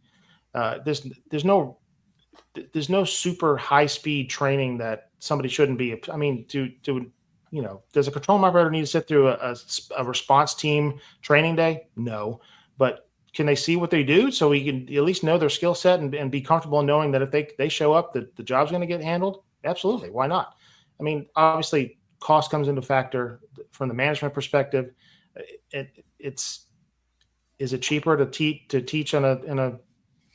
There's no super high speed training that somebody shouldn't be. I mean, does a control room operator need to sit through a response team training day? No, but can they see what they do so we can at least know their skill set and be comfortable knowing that if they show up, that the job's going to get handled? Absolutely. Why not? I mean, obviously cost comes into factor from the management perspective. Is it cheaper to teach in a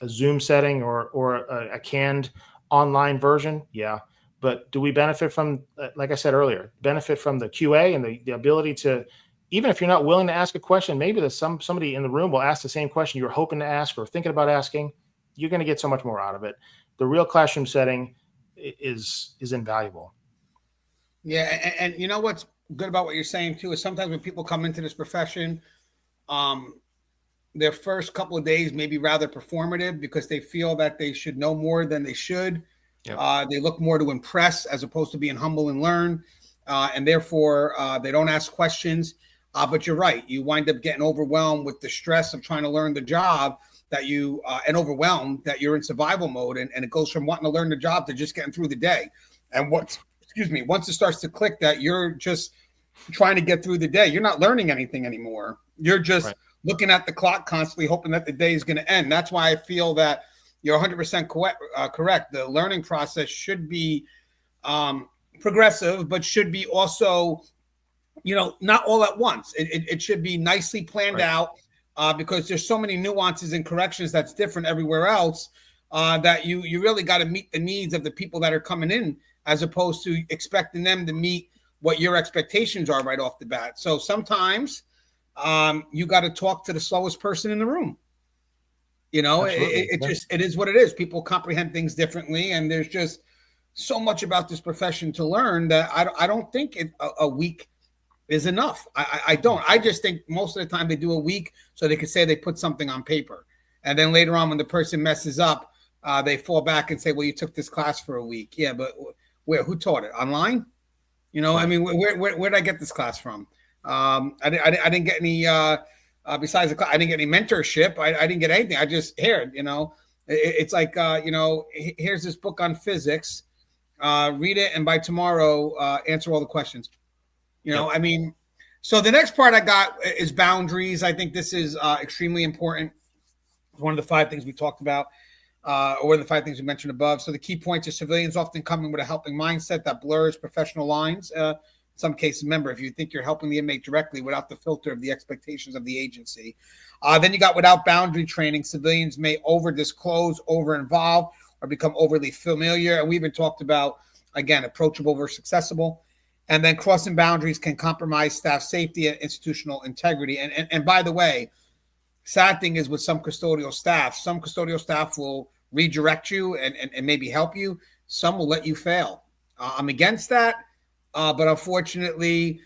Zoom setting or a canned online version? Yeah. But do we benefit from, like I said earlier, benefit from the QA and the ability to, even if you're not willing to ask a question, maybe there's somebody in the room will ask the same question you're hoping to ask or thinking about asking. You're going to get so much more out of it. The real classroom setting is invaluable. Yeah, and you know what's good about what you're saying too is sometimes when people come into this profession, their first couple of days may be rather performative because they feel that they should know more than they should. Yep. They look more to impress as opposed to being humble and learn. and therefore they don't ask questions. But you're right. You wind up getting overwhelmed with the stress of trying to learn the job that you and overwhelmed that you're in survival mode, and it goes from wanting to learn the job to just getting through the day. And once it starts to click that you're just trying to get through the day, you're not learning anything anymore. You're just looking at the clock constantly, hoping that the day is going to end. That's why I feel that you're 100% correct. The learning process should be progressive, but should be also, not all at once. It should be nicely planned out because there's so many nuances and corrections that's different everywhere else that you really got to meet the needs of the people that are coming in, as opposed to expecting them to meet what your expectations are right off the bat. So sometimes you got to talk to the slowest person in the room. It is what it is. People comprehend things differently, and there's just so much about this profession to learn that I don't think a week is enough. I don't. I just think most of the time they do a week so they can say they put something on paper, and then later on when the person messes up, they fall back and say, "Well, you took this class for a week." Yeah, but where? Who taught it? Online? I mean, where did I get this class from? I didn't get any. Besides the class, I didn't get any mentorship. I didn't get anything. I just heard. It's like here's this book on physics. Read it, and by tomorrow, answer all the questions. I mean, so the next part I got is boundaries. I think this is extremely important. It's one of the 5 things we talked about, or the 5 things we mentioned above. So the key points are civilians often come in with a helping mindset that blurs professional lines. In some cases, remember, if you think you're helping the inmate directly without the filter of the expectations of the agency. Then you got without boundary training, civilians may over-disclose, over-involve, or become overly familiar. And we even talked about, again, approachable versus accessible. And then crossing boundaries can compromise staff safety and institutional integrity. And by the way, sad thing is with some custodial staff will redirect you and maybe help you. Some will let you fail. I'm against that. But unfortunately,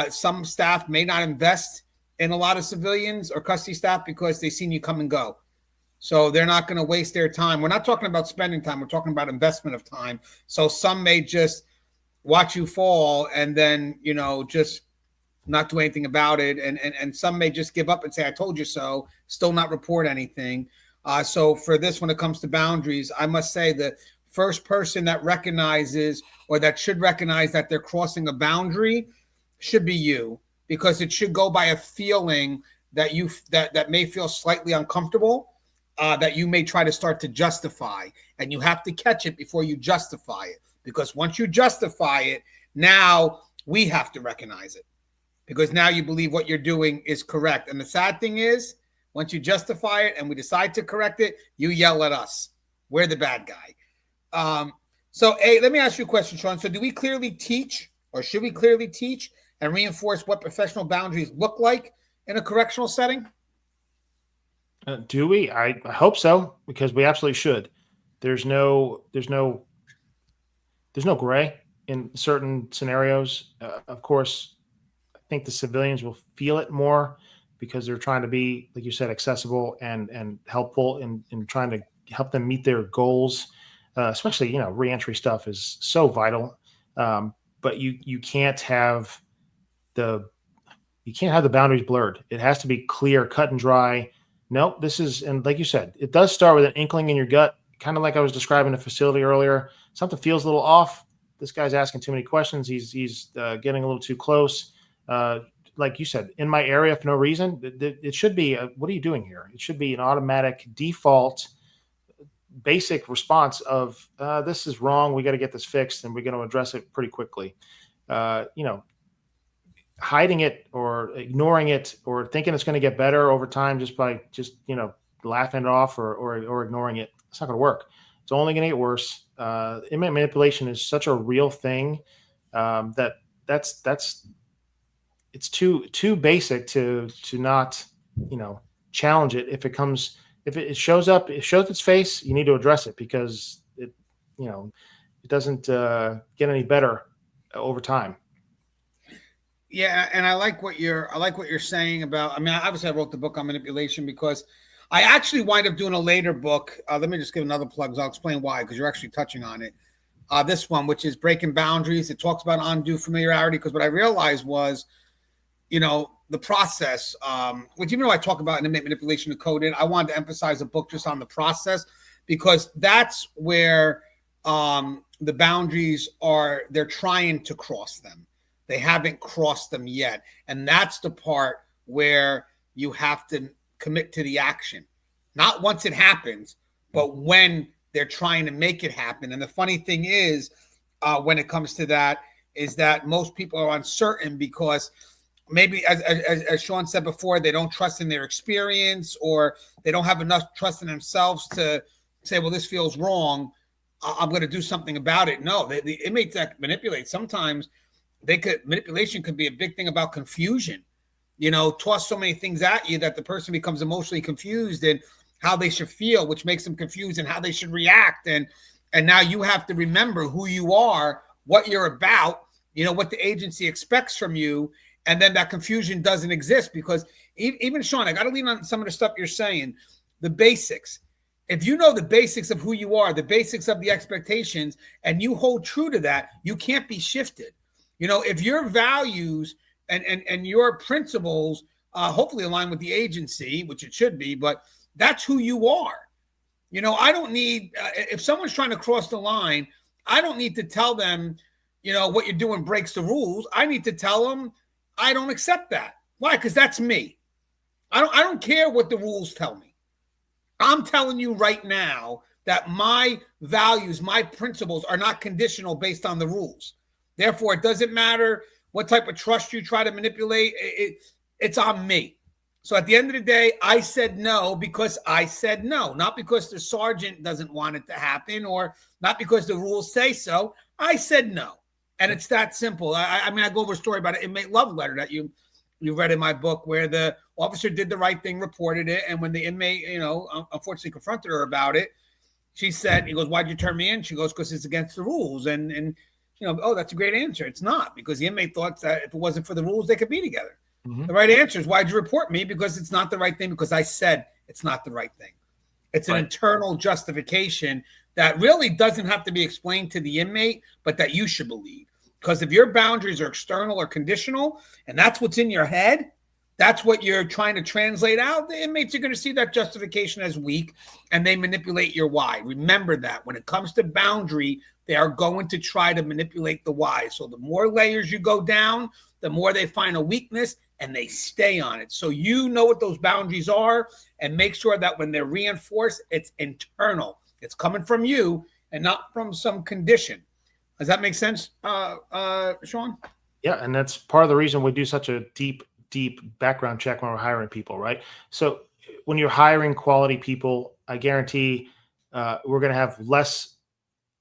some staff may not invest in a lot of civilians or custody staff because they've seen you come and go. So they're not going to waste their time. We're not talking about spending time. We're talking about investment of time. So some may just watch you fall and then, just not do anything about it. And some may just give up and say, I told you so, still not report anything. So for this, when it comes to boundaries, I must say the first person that recognizes or that should recognize that they're crossing a boundary should be you, because it should go by a feeling that that may feel slightly uncomfortable, that you may try to start to justify, and you have to catch it before you justify it. Because once you justify it, now we have to recognize it, because now you believe what you're doing is correct. And the sad thing is, once you justify it and we decide to correct it, you yell at us. We're the bad guy. So, let me ask you a question, Sean. So do we clearly teach, or should we clearly teach and reinforce what professional boundaries look like in a correctional setting? Do we? I hope so, because we absolutely should. There's no gray in certain scenarios. Of course, I think the civilians will feel it more because they're trying to be, like you said, accessible and helpful in trying to help them meet their goals. Especially, reentry stuff is so vital. But you can't have the boundaries blurred. It has to be clear, cut and dry. Nope, and like you said, it does start with an inkling in your gut, kind of like I was describing the facility earlier. Something feels a little off. This guy's asking too many questions. He's getting a little too close. Like you said, in my area for no reason. It should be, what are you doing here? It should be an automatic default basic response of this is wrong. We got to get this fixed, and we're going to address it pretty quickly. Hiding it or ignoring it or thinking it's going to get better over time just by laughing it off or ignoring it, it's not going to work. It's only going to get worse. Inmate manipulation is such a real thing that's it's too basic to not challenge it. If it shows up, it shows its face, you need to address it, because it doesn't get any better over time. Yeah, and I like what you're saying about. I mean, obviously, I wrote the book on manipulation because I actually wind up doing a later book. Let me just give another plug. I'll explain why, because you're actually touching on it. this one, which is breaking boundaries. It talks about undue familiarity, because what I realized was, the process, which even though I talk about inmate manipulation of code, I wanted to emphasize a book just on the process, because that's where the boundaries are. They're trying to cross them. They haven't crossed them yet. And that's the part where you have to commit to the action, not once it happens, but when they're trying to make it happen. And the funny thing is, when it comes to that, is that most people are uncertain because maybe, as Sean said before, they don't trust in their experience, or they don't have enough trust in themselves to say, well, this feels wrong, I'm going to do something about it. No, the inmates that manipulate, sometimes manipulation could be a big thing about confusion. Toss so many things at you that the person becomes emotionally confused and how they should feel, which makes them confused, and how they should react. And now you have to remember who you are, what you're about, what the agency expects from you. And then that confusion doesn't exist, because even Sean, I got to lean on some of the stuff you're saying, the basics. If you know the basics of who you are, the basics of the expectations, and you hold true to that, you can't be shifted. If your values and your principles hopefully align with the agency, which it should be, but that's who you are. I don't need, if someone's trying to cross the line, I don't need to tell them, what you're doing breaks the rules. I need to tell them, I don't accept that. Why? Because that's me. I don't care what the rules tell me. I'm telling you right now that my values, my principles are not conditional based on the rules. Therefore, it doesn't matter what type of trust you try to manipulate. It's on me. So at the end of the day, I said no because I said no, not because the sergeant doesn't want it to happen, or not because the rules say so. I said no. And it's that simple. I go over a story about an inmate love letter that you read in my book, where the officer did the right thing, reported it. And when the inmate, unfortunately confronted her about it, she said, he goes, why'd you turn me in? She goes, because it's against the rules. And oh, that's a great answer. It's not, because the inmate thought that if it wasn't for the rules, they could be together. Mm-hmm. The right answer is, why'd you report me? Because it's not the right thing, because I said it's not the right thing. It's an internal justification that really doesn't have to be explained to the inmate, but that you should believe. Because if your boundaries are external or conditional, and that's what's in your head, that's what you're trying to translate out, the inmates are going to see that justification as weak, and they manipulate your why. Remember that when it comes to boundary, they are going to try to manipulate the why. So the more layers you go down, the more they find a weakness, and they stay on it. So you know what those boundaries are, and make sure that when they're reinforced, it's internal. It's coming from you and not from some condition. Does that make sense, Sean? Yeah, and that's part of the reason we do such a deep background check when we're hiring people, right? So when you're hiring quality people, I guarantee we're going to have less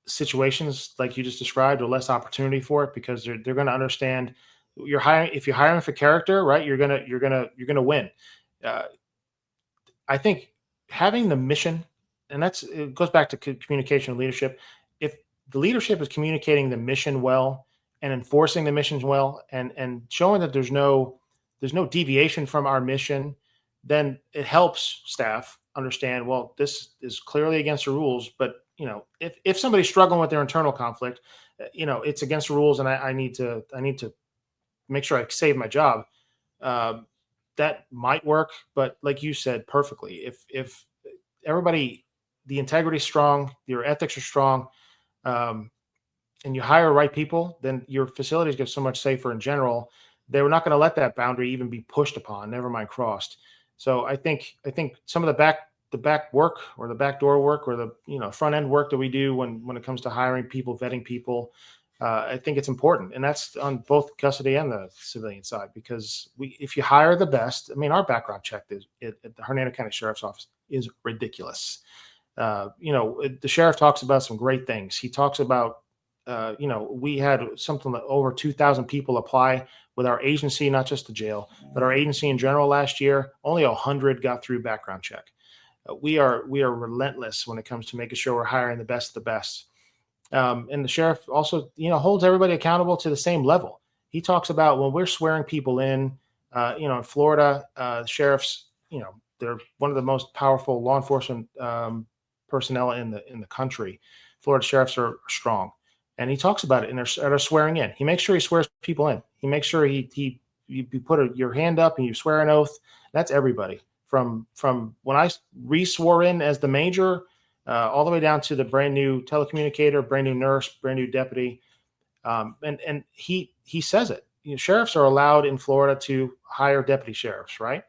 situations like you just described, or less opportunity for it, because they're going to understand you're hiring. If you're hiring for character, right, you're gonna win. I think having the mission, and it goes back to communication and leadership. If the leadership is communicating the mission well and enforcing the missions well, and showing that there's no deviation from our mission, then it helps staff understand, well, this is clearly against the rules, but if somebody's struggling with their internal conflict, it's against the rules, and I need to make sure I save my job. That might work, but like you said perfectly, if everybody, the integrity is strong, your ethics are strong, and you hire right people, then your facilities get so much safer in general. They were not going to let that boundary even be pushed upon, never mind crossed. So I think some of the back work, or the backdoor work, or the front end work that we do when it comes to hiring people, vetting people, I think it's important, and that's on both custody and the civilian side, because if you hire the best, our background check at the Hernando County Sheriff's Office is ridiculous. The sheriff talks about some great things. He talks about, we had something like over 2,000 people apply with our agency, not just the jail, but our agency in general last year. Only 100 got through background check. We are relentless when it comes to making sure we're hiring the best of the best. And the sheriff also, holds everybody accountable to the same level. He talks about when we're swearing people in Florida, sheriffs, they're one of the most powerful law enforcement personnel in the country. Florida sheriffs are strong. And he talks about it at our swearing in. He makes sure he swears people in. He makes sure you put your hand up and you swear an oath. That's everybody from when I re-swore in as the major, all the way down to the brand new telecommunicator, brand new nurse, brand new deputy. And he says it. Sheriffs are allowed in Florida to hire deputy sheriffs, right?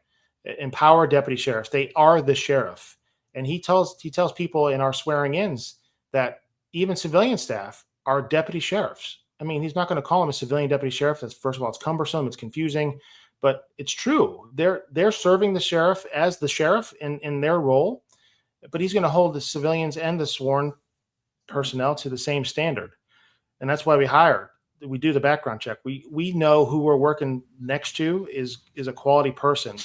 Empower deputy sheriffs. They are the sheriff. And he tells people in our swearing ins that even civilian staff are deputy sheriffs. I mean, he's not going to call him a civilian deputy sheriff. That's, first of all, it's cumbersome, it's confusing, but it's true. They're serving the sheriff as the sheriff in their role, but he's going to hold the civilians and the sworn personnel to the same standard. And that's why we do the background check. We know who we're working next to is a quality person.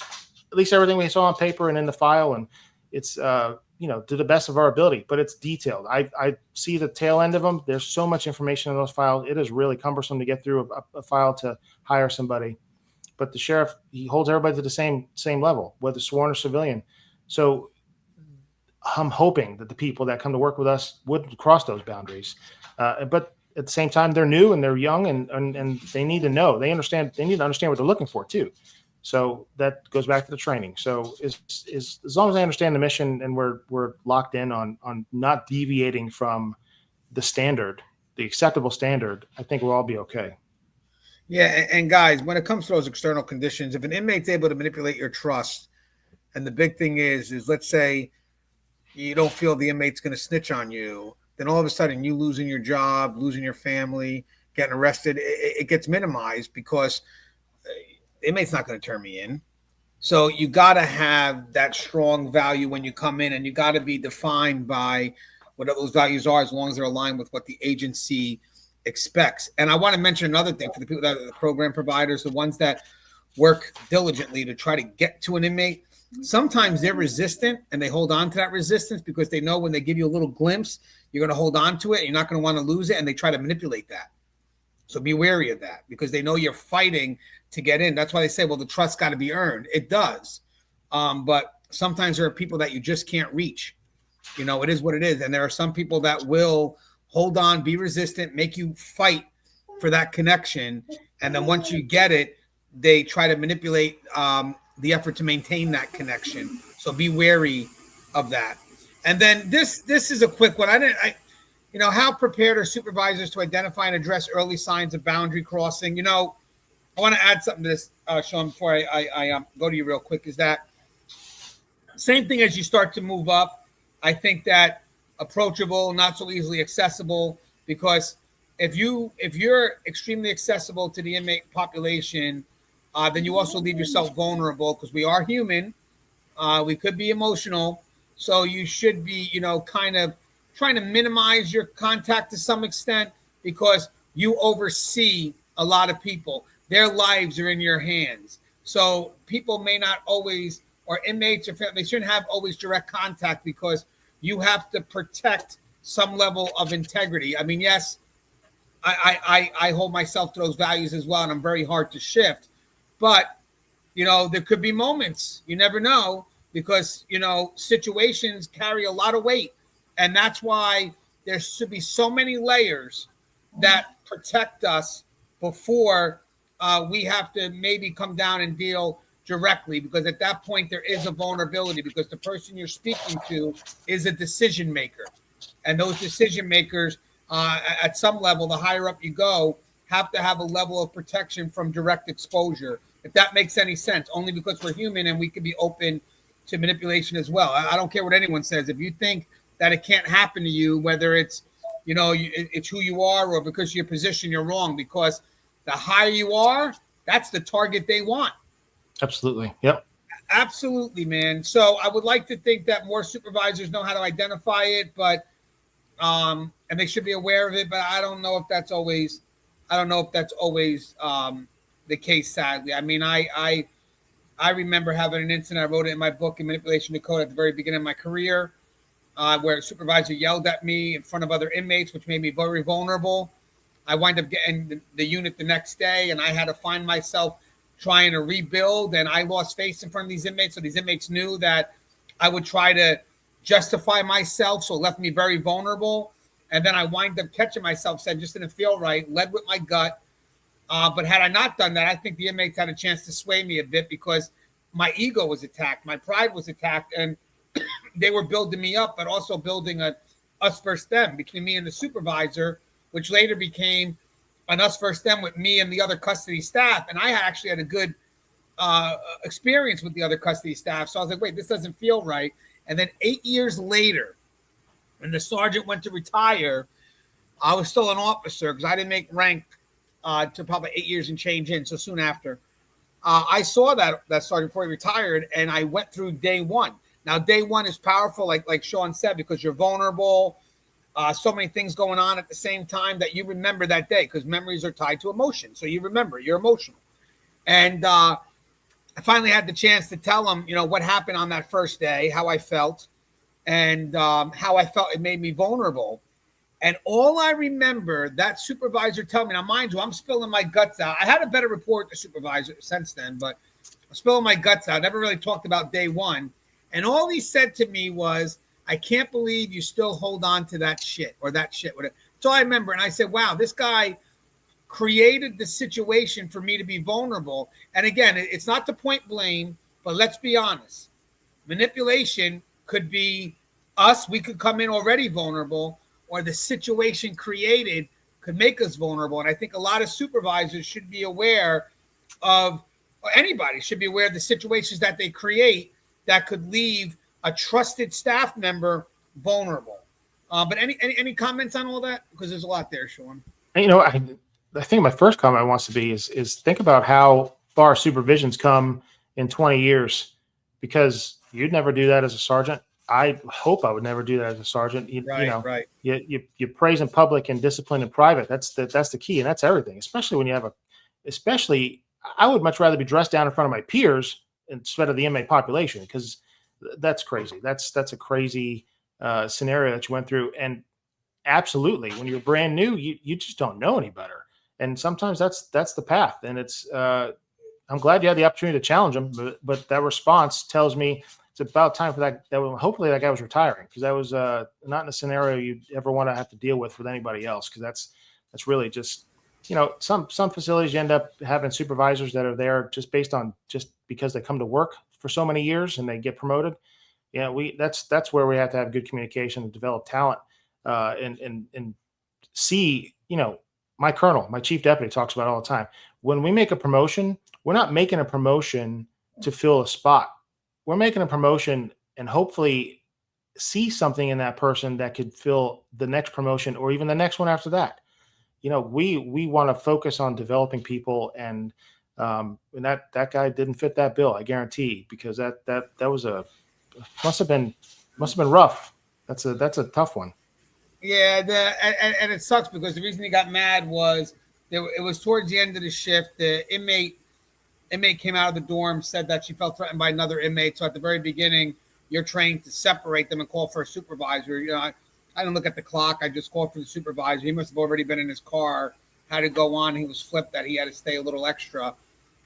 At least everything we saw on paper and in the file, and it's to the best of our ability, but it's detailed. I see the tail end of them. There's so much information in those files. It is really cumbersome to get through a file to hire somebody. But the sheriff, he holds everybody to the same level, whether sworn or civilian. So I'm hoping that the people that come to work with us would cross those boundaries. But at the same time, they're new and they're young and they need to know. They need to understand what they're looking for too. So that goes back to the training. So as long as I understand the mission and we're locked in on not deviating from the standard, the acceptable standard, I think we'll all be okay. Yeah, and guys, when it comes to those external conditions, if an inmate's able to manipulate your trust, and the big thing is let's say you don't feel the inmate's going to snitch on you, then all of a sudden you losing your job, losing your family, getting arrested, it gets minimized because the inmate's not going to turn me in. So you got to have that strong value when you come in, and you got to be defined by what those values are as long as they're aligned with what the agency expects. And I want to mention another thing for the people that are the program providers, the ones that work diligently to try to get to an inmate. Sometimes they're resistant and they hold on to that resistance because they know when they give you a little glimpse, you're going to hold on to it. You're not going to want to lose it. And they try to manipulate that. So be wary of that because they know you're fighting to get in. That's why they say, well, the trust got to be earned. It does. But sometimes there are people that you just can't reach. It is what it is. And there are some people that will hold on, be resistant, make you fight for that connection. And then once you get it, they try to manipulate the effort to maintain that connection. So be wary of that. And then this is a quick one. How prepared are supervisors to identify and address early signs of boundary crossing? I want to add something to this, Sean, before I go to you real quick, is that same thing as you start to move up. I think that approachable, not so easily accessible, because if you're extremely accessible to the inmate population, then you also leave yourself vulnerable because we are human. We could be emotional. So you should be, kind of trying to minimize your contact to some extent because you oversee a lot of people. Their lives are in your hands. So people may not always, or inmates, they shouldn't have always direct contact because you have to protect some level of integrity. I mean, yes, I hold myself to those values as well, and I'm very hard to shift. But, there could be moments, you never know, because, situations carry a lot of weight. And that's why there should be so many layers that protect us before we have to maybe come down and deal directly, because at that point there is a vulnerability because the person you're speaking to is a decision maker. And those decision makers, at some level, the higher up you go, have to have a level of protection from direct exposure, if that makes any sense, only because we're human and we can be open to manipulation as well. I don't care what anyone says. If you think that it can't happen to you, whether it's, it's who you are or because of your position, you're wrong, because the higher you are, that's the target they want. Absolutely. Yep. Absolutely, man. So I would like to think that more supervisors know how to identify it, but and they should be aware of it, but I don't know if that's always the case, sadly. I mean, I remember having an incident. I wrote it in my book, in Manipulation to Code, at the very beginning of my career, where a supervisor yelled at me in front of other inmates, which made me very vulnerable. I wind up getting the unit the next day, and I had to find myself trying to rebuild, and I lost face in front of these inmates. So these inmates knew that I would try to justify myself, so it left me very vulnerable. And then I wind up catching myself, said just didn't feel right, led with my gut. But had I not done that, I think the inmates had a chance to sway me a bit because my ego was attacked, my pride was attacked, and they were building me up, but also building a us versus them between me and the supervisor, which later became an us versus them with me and the other custody staff. And I actually had a good experience with the other custody staff. So I was like, wait, this doesn't feel right. And then 8 years later, when the sergeant went to retire, I was still an officer because I didn't make rank to probably 8 years and change in. So soon after, I saw that sergeant before he retired, and I went through day one. Now, day one is powerful, like Sean said, because you're vulnerable. So many things going on at the same time that you remember that day because memories are tied to emotion. So you remember, you're emotional. And I finally had the chance to tell him, what happened on that first day, how I felt, and how I felt it made me vulnerable. And all I remember, that supervisor told me, now mind you, I'm spilling my guts out. I had a better report to supervisor since then, but I'm spilling my guts out. Never really talked about day one. And all he said to me was, I can't believe you still hold on to that shit or that shit. Whatever. So I remember, and I said, wow, this guy created the situation for me to be vulnerable. And again, it's not to point blame, but let's be honest. Manipulation could be us. We could come in already vulnerable, or the situation created could make us vulnerable. And I think a lot of supervisors should be aware of, or anybody should be aware of the situations that they create that could leave a trusted staff member vulnerable. But any comments on all that? Because there's a lot there, Sean. I think my first comment wants to be is think about how far supervision's come in 20 years, because you'd never do that as a sergeant. I hope I would never do that as a sergeant. Right. You praise in public and discipline in private. That's the key, and that's everything. Especially when you have I would much rather be dressed down in front of my peers instead of the inmate population, because that's crazy. That's a crazy scenario that you went through. And absolutely, when you're brand new, you just don't know any better. And sometimes that's the path. And it's I'm glad you had the opportunity to challenge him, but that response tells me it's about time for that hopefully that guy was retiring, because that was not in a scenario you'd ever want to have to deal with anybody else, because that's really just, some facilities you end up having supervisors that are there just because they come to work for so many years and they get promoted. That's where we have to have good communication and develop talent, and see, my colonel, my chief deputy talks about it all the time. When we make a promotion, we're not making a promotion to fill a spot. We're making a promotion and hopefully see something in that person that could fill the next promotion or even the next one after that. We want to focus on developing people, and that guy didn't fit that bill, I guarantee, because that was must have been rough. That's a tough one. Yeah, and it sucks because the reason he got mad was it was towards the end of the shift. The inmate came out of the dorm, said that she felt threatened by another inmate. So at the very beginning, you're trained to separate them and call for a supervisor. I didn't look at the clock. I just called for the supervisor. He must have already been in his car, had to go on. He was flipped that he had to stay a little extra.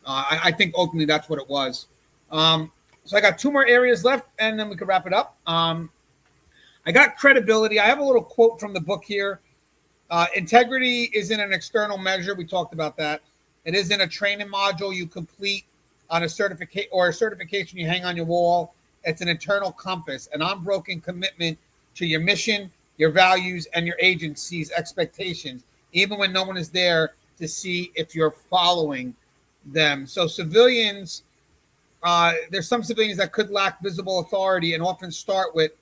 I think ultimately that's what it was. So I got two more areas left, and then we could wrap it up. I got credibility. I have a little quote from the book here. Integrity isn't an external measure. We talked about that. It isn't a training module you complete on a certification you hang on your wall. It's an internal compass, an unbroken commitment to your mission, your values, and your agency's expectations, even when no one is there to see if you're following them. So civilians, there's some civilians that could lack visible authority and often start with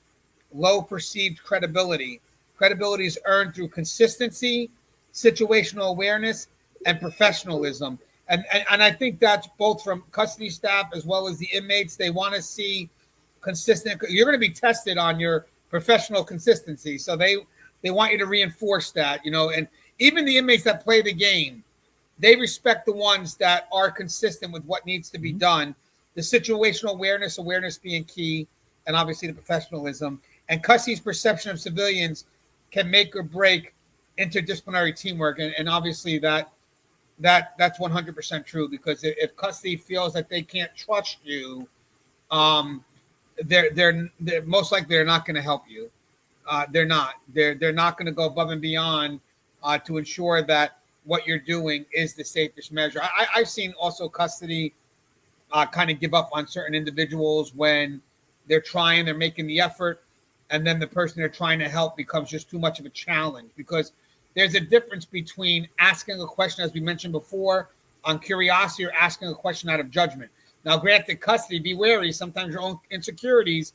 low perceived credibility. Credibility is earned through consistency, situational awareness, and professionalism. And I think that's both from custody staff as well as the inmates. They want to see consistent. You're going to be tested on your professional consistency. So they want you to reinforce that, and even the inmates that play the game, they respect the ones that are consistent with what needs to be done. The situational awareness being key, and obviously the professionalism. And custody's perception of civilians can make or break interdisciplinary teamwork. And obviously that's 100% true, because if custody feels that they can't trust you, they're most likely they're not going to help you. They're not. They're not going to go above and beyond to ensure that what you're doing is the safest measure. I've seen also custody kind of give up on certain individuals when they're making the effort, and then the person they're trying to help becomes just too much of a challenge, because there's a difference between asking a question, as we mentioned before, on curiosity, or asking a question out of judgment. Now, granted, custody, be wary. Sometimes your own insecurities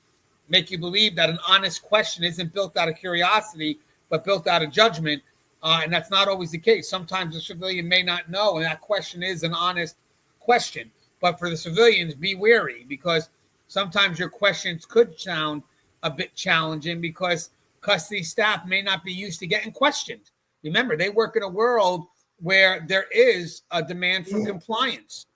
make you believe that an honest question isn't built out of curiosity, but built out of judgment. And that's not always the case. Sometimes the civilian may not know, and that question is an honest question. But for the civilians, be wary, because sometimes your questions could sound a bit challenging because custody staff may not be used to getting questioned. Remember, they work in a world where there is a demand for compliance,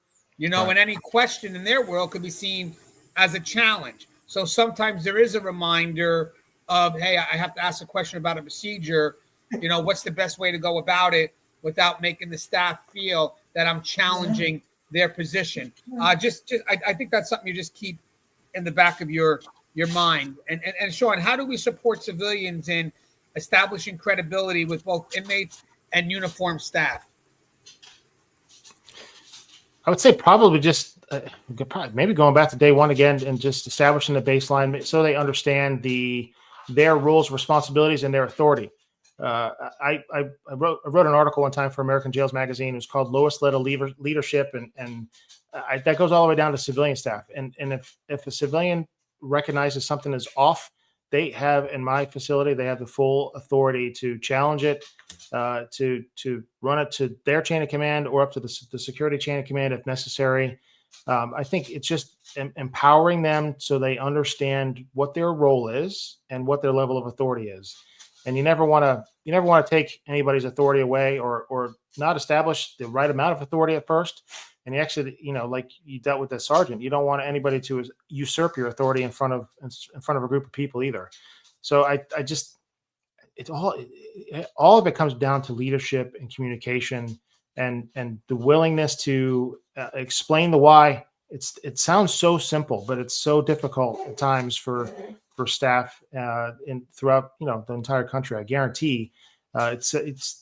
and any question in their world could be seen as a challenge. So sometimes there is a reminder of, hey, I have to ask a question about a procedure. What's the best way to go about it without making the staff feel that I'm challenging their position? I think that's something you just keep in the back of your mind. And Sean, how do we support civilians in establishing credibility with both inmates and uniformed staff? I would say probably just maybe going back to day one again and just establishing the baseline so they understand their roles, responsibilities, and their authority. I wrote an article one time for American Jails Magazine. It was called Lowest Level Leadership, and that goes all the way down to civilian staff. And if a civilian recognizes something is off, they have, in my facility, they have the full authority to challenge it, to run it to their chain of command or up to the security chain of command if necessary. I think it's just empowering them so they understand what their role is and what their level of authority is. And you never want to take anybody's authority away or not establish the right amount of authority at first. And you actually, like you dealt with the sergeant, you don't want anybody to usurp your authority in front of a group of people either. So all of it comes down to leadership and communication and the willingness to explain the why. It sounds so simple, but it's so difficult at times for staff throughout the entire country. I guarantee it's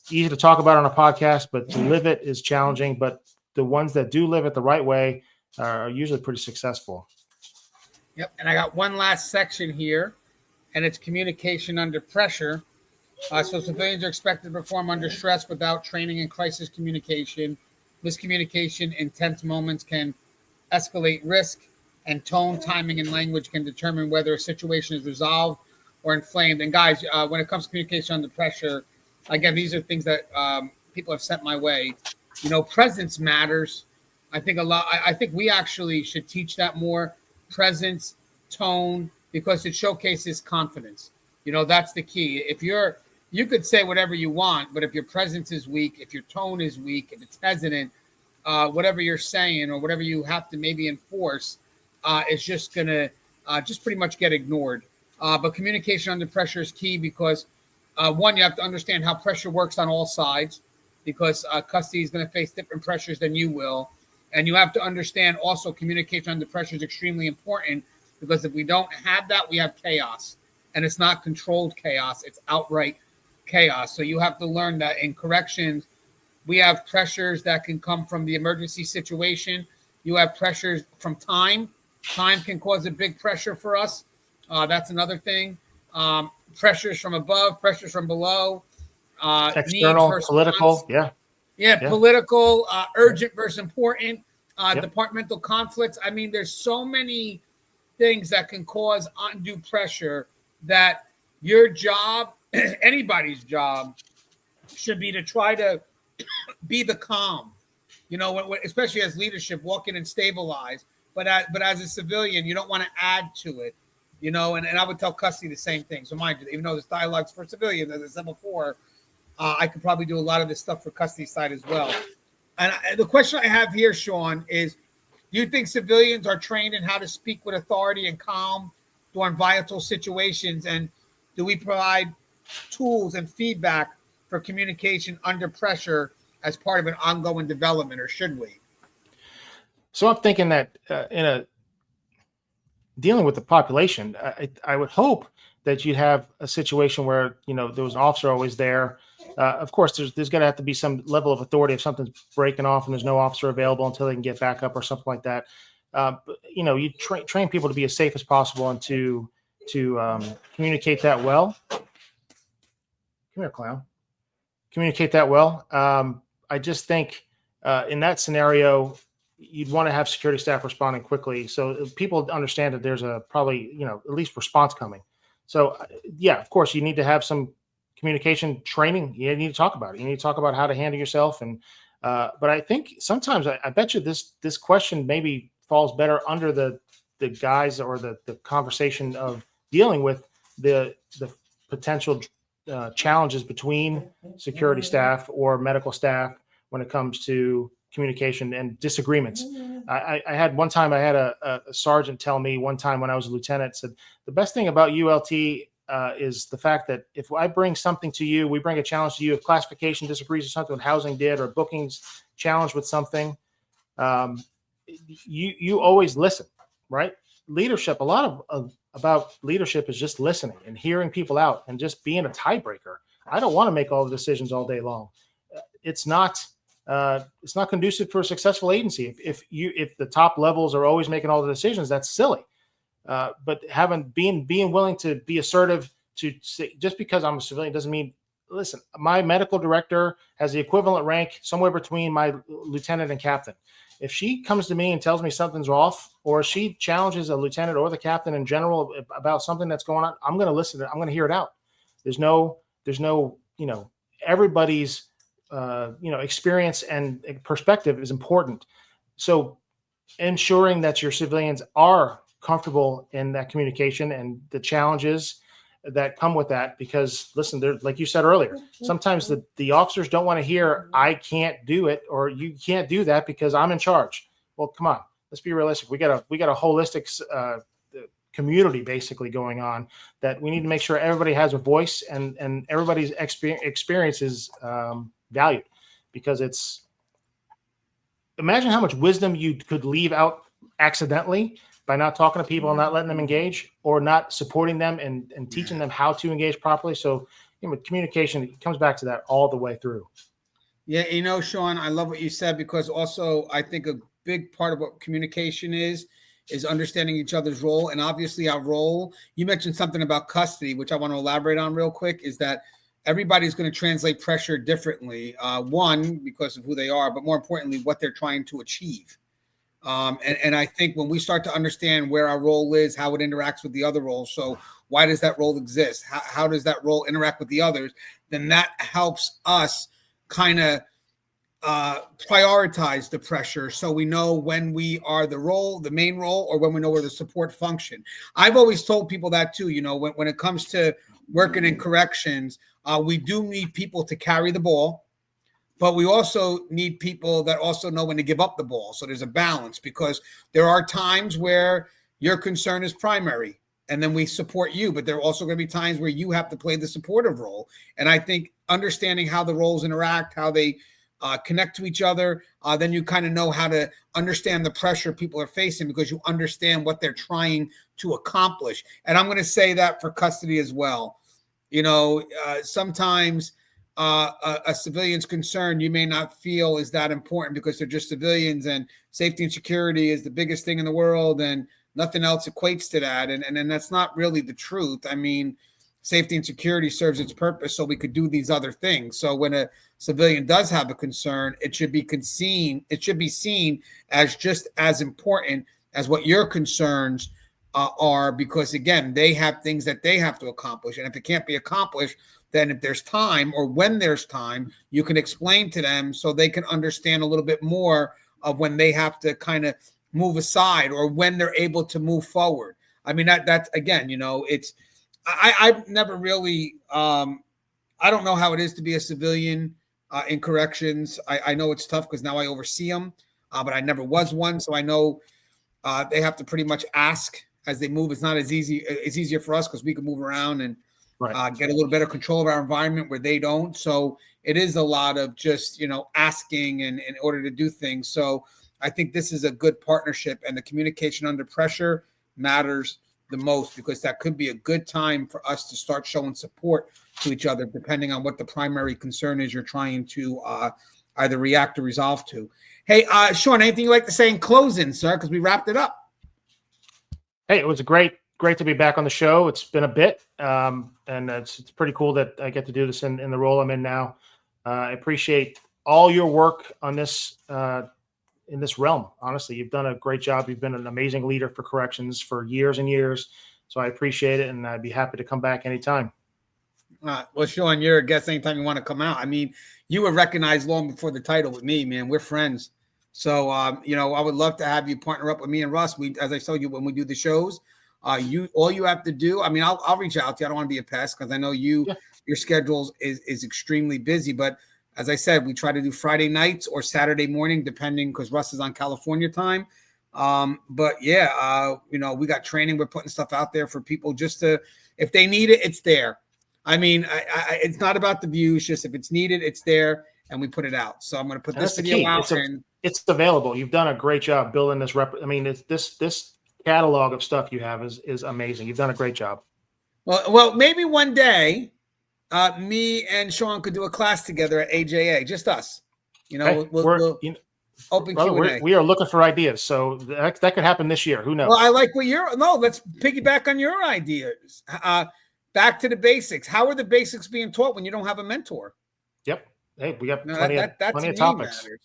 easy to talk about on a podcast, but to live it is challenging. But the ones that do live it the right way are usually pretty successful. Yep. And I got one last section here, and it's communication under pressure. So civilians are expected to perform under stress without training in crisis communication. Miscommunication in tense moments can escalate risk, and tone, timing, and language can determine whether a situation is resolved or inflamed. And guys, when it comes to communication under pressure, again, these are things that people have sent my way. Presence matters. I think a lot. I think we actually should teach that more. Presence, tone, because it showcases confidence. That's the key. If you could say whatever you want, but if your presence is weak, if your tone is weak, if it's hesitant, whatever you're saying or whatever you have to maybe enforce, is just going to just pretty much get ignored. But communication under pressure is key because, one, you have to understand how pressure works on all sides, because custody is going to face different pressures than you will. And you have to understand also communication under pressure is extremely important, because if we don't have that, we have chaos. And it's not controlled chaos, it's outright chaos. So you have to learn that in corrections, we have pressures that can come from the emergency situation. You have pressures from time. Time can cause a big pressure for us. That's another thing. Pressures from above, pressures from below. External, political, yeah. Political, urgent versus important. Departmental conflicts. I mean, there's so many things that can cause undue pressure that your job, anybody's job, should be to try to be the calm. Especially as leadership, walk in and stabilize. But as a civilian, you don't want to add to it, and I would tell custody the same thing. So mind you, even though this dialogue's for civilians, as I said before, I could probably do a lot of this stuff for custody side as well. And the question I have here, Sean, is do you think civilians are trained in how to speak with authority and calm during volatile situations? And do we provide tools and feedback for communication under pressure as part of an ongoing development, or should we? So I'm thinking that dealing with the population, I would hope that you'd have a situation where, there was an officer always there. Of course, there's going to have to be some level of authority if something's breaking off and there's no officer available until they can get back up or something like that. But, you train people to be as safe as possible and to communicate that well. Come here, clown. Communicate that well. I just think in that scenario, you'd want to have security staff responding quickly, so people understand that there's probably at least response coming. So yeah, of course, you need to have some communication training. You need to talk about it. You need to talk about how to handle yourself. And but I think sometimes I bet you this question maybe falls better under the guise or the conversation of dealing with the potential challenges between security staff or medical staff when it comes to communication and disagreements. I had one time, I had a sergeant tell me one time when I was a lieutenant, said, the best thing about ULT is the fact that if I bring something to you, we bring a challenge to you, if classification disagrees with something housing did or bookings challenged with something, you always listen, right? Leadership, a lot about leadership is just listening and hearing people out and just being a tiebreaker. I don't want to make all the decisions all day long. It's not conducive for a successful agency. If the top levels are always making all the decisions, that's silly. But being willing to be assertive, to say, just because I'm a civilian doesn't mean, listen, my medical director has the equivalent rank somewhere between my lieutenant and captain. If she comes to me and tells me something's off, or she challenges a lieutenant or the captain in general about something that's going on, I'm going to listen. I'm going to hear it out. There's no, everybody's, experience and perspective is important. So ensuring that your civilians are comfortable in that communication and the challenges that come with that, because listen, there, like you said earlier, sometimes the officers don't want to hear, I can't do it, or you can't do that because I'm in charge. Well, come on, let's be realistic. We got a holistic community basically going on, that we need to make sure everybody has a voice and everybody's experience is valued, because imagine how much wisdom you could leave out accidentally by not talking to people and not letting them engage, or not supporting them and teaching them how to engage properly. So communication, it comes back to that all the way through. Yeah, Sean, I love what you said, because also I think a big part of what communication is understanding each other's role. And obviously our role, you mentioned something about custody, which I want to elaborate on real quick, is that everybody's going to translate pressure differently. One, because of who they are, but more importantly, what they're trying to achieve. And I think when we start to understand where our role is, how it interacts with the other roles, so why does that role exist? How does that role interact with the others? Then that helps us kind of prioritize the pressure, so we know when we are the main role, or when we know we're the support function. I've always told people that too, when it comes to working in corrections, we do need people to carry the ball, but we also need people that also know when to give up the ball. So there's a balance, because there are times where your concern is primary and then we support you, but there are also going to be times where you have to play the supportive role. And I think understanding how the roles interact, how they connect to each other, then you kind of know how to understand the pressure people are facing, because you understand what they're trying to accomplish. And I'm going to say that for custody as well. Sometimes a civilian's concern you may not feel is that important, because they're just civilians, and safety and security is the biggest thing in the world, and nothing else equates to that. And that's not really the truth. I mean, safety and security serves its purpose so we could do these other things. So when a civilian does have a concern, it should be seen as just as important as what your concerns are, because again, they have things that they have to accomplish. And if it can't be accomplished, then if there's time, or when there's time, you can explain to them so they can understand a little bit more of when they have to kind of move aside, or when they're able to move forward. I mean, that's again, I've never really, I don't know how it is to be a civilian in corrections. I know it's tough because now I oversee them, but I never was one. So I know they have to pretty much ask as they move. It's not as easy. It's easier for us because we can move around and get a little better control of our environment where they don't. So it is a lot of just, asking in order to do things. So I think this is a good partnership, and the communication under pressure matters the most, because that could be a good time for us to start showing support to each other, depending on what the primary concern is you're trying to either react or resolve to. Hey, Sean, anything you'd like to say in closing, sir? Because we wrapped it up. Hey, it was great to be back on the show. It's been a bit, and it's pretty cool that I get to do this in the role I'm in now. I appreciate all your work on this in this realm. Honestly, you've done a great job. You've been an amazing leader for corrections for years and years. So I appreciate it, and I'd be happy to come back anytime. Well, Sean, you're a guest anytime you want to come out. I mean, you were recognized long before the title with me, man. We're friends. So, I would love to have you partner up with me and Russ. As I told you, when we do the shows, all you have to do, I mean, I'll reach out to you. I don't want to be a pest because I know your schedule is extremely busy. But as I said, we try to do Friday nights or Saturday morning, depending, because Russ is on California time. But yeah, we got training. We're putting stuff out there for people just to, if they need it, it's there. I mean, it's not about the views. Just if it's needed, it's there, and we put it out. So I'm going to put this video out. It's available. You've done a great job building this I mean, this catalog of stuff you have is amazing. You've done a great job. Well, maybe one day, me and Sean could do a class together at AJA. Just us. Hey, we'll open Q&A. We are looking for ideas, so that could happen this year. Who knows? Well, I like what let's piggyback on your ideas. Back to the basics. How are the basics being taught when you don't have a mentor? Yep. Hey, we got plenty of topics. Matters.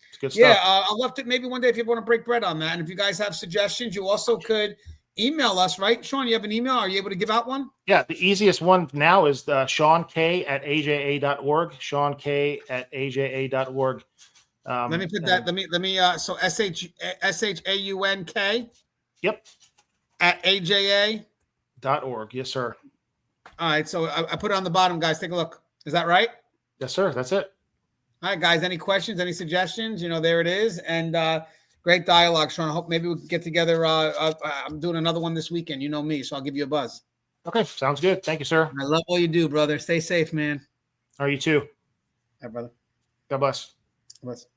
It's good stuff. Yeah, I'll love to maybe one day if you want to break bread on that. And if you guys have suggestions, you also could email us, right? Sean, you have an email? Are you able to give out one? Yeah, the easiest one now is SeanK@aja.org. SeanK@aja.org. Let me put that. Let me. So SHAUNK. Yep. @AJA.org. Yes, sir. All right. So I put it on the bottom, guys. Take a look. Is that right? Yes, sir. That's it. All right, guys. Any questions? Any suggestions? There it is. And great dialogue, Sean. I hope maybe we can get together. I'm doing another one this weekend. You know me, so I'll give you a buzz. Okay, sounds good. Thank you, sir. I love all you do, brother. Stay safe, man. Are you too? All right, brother. God bless. God bless.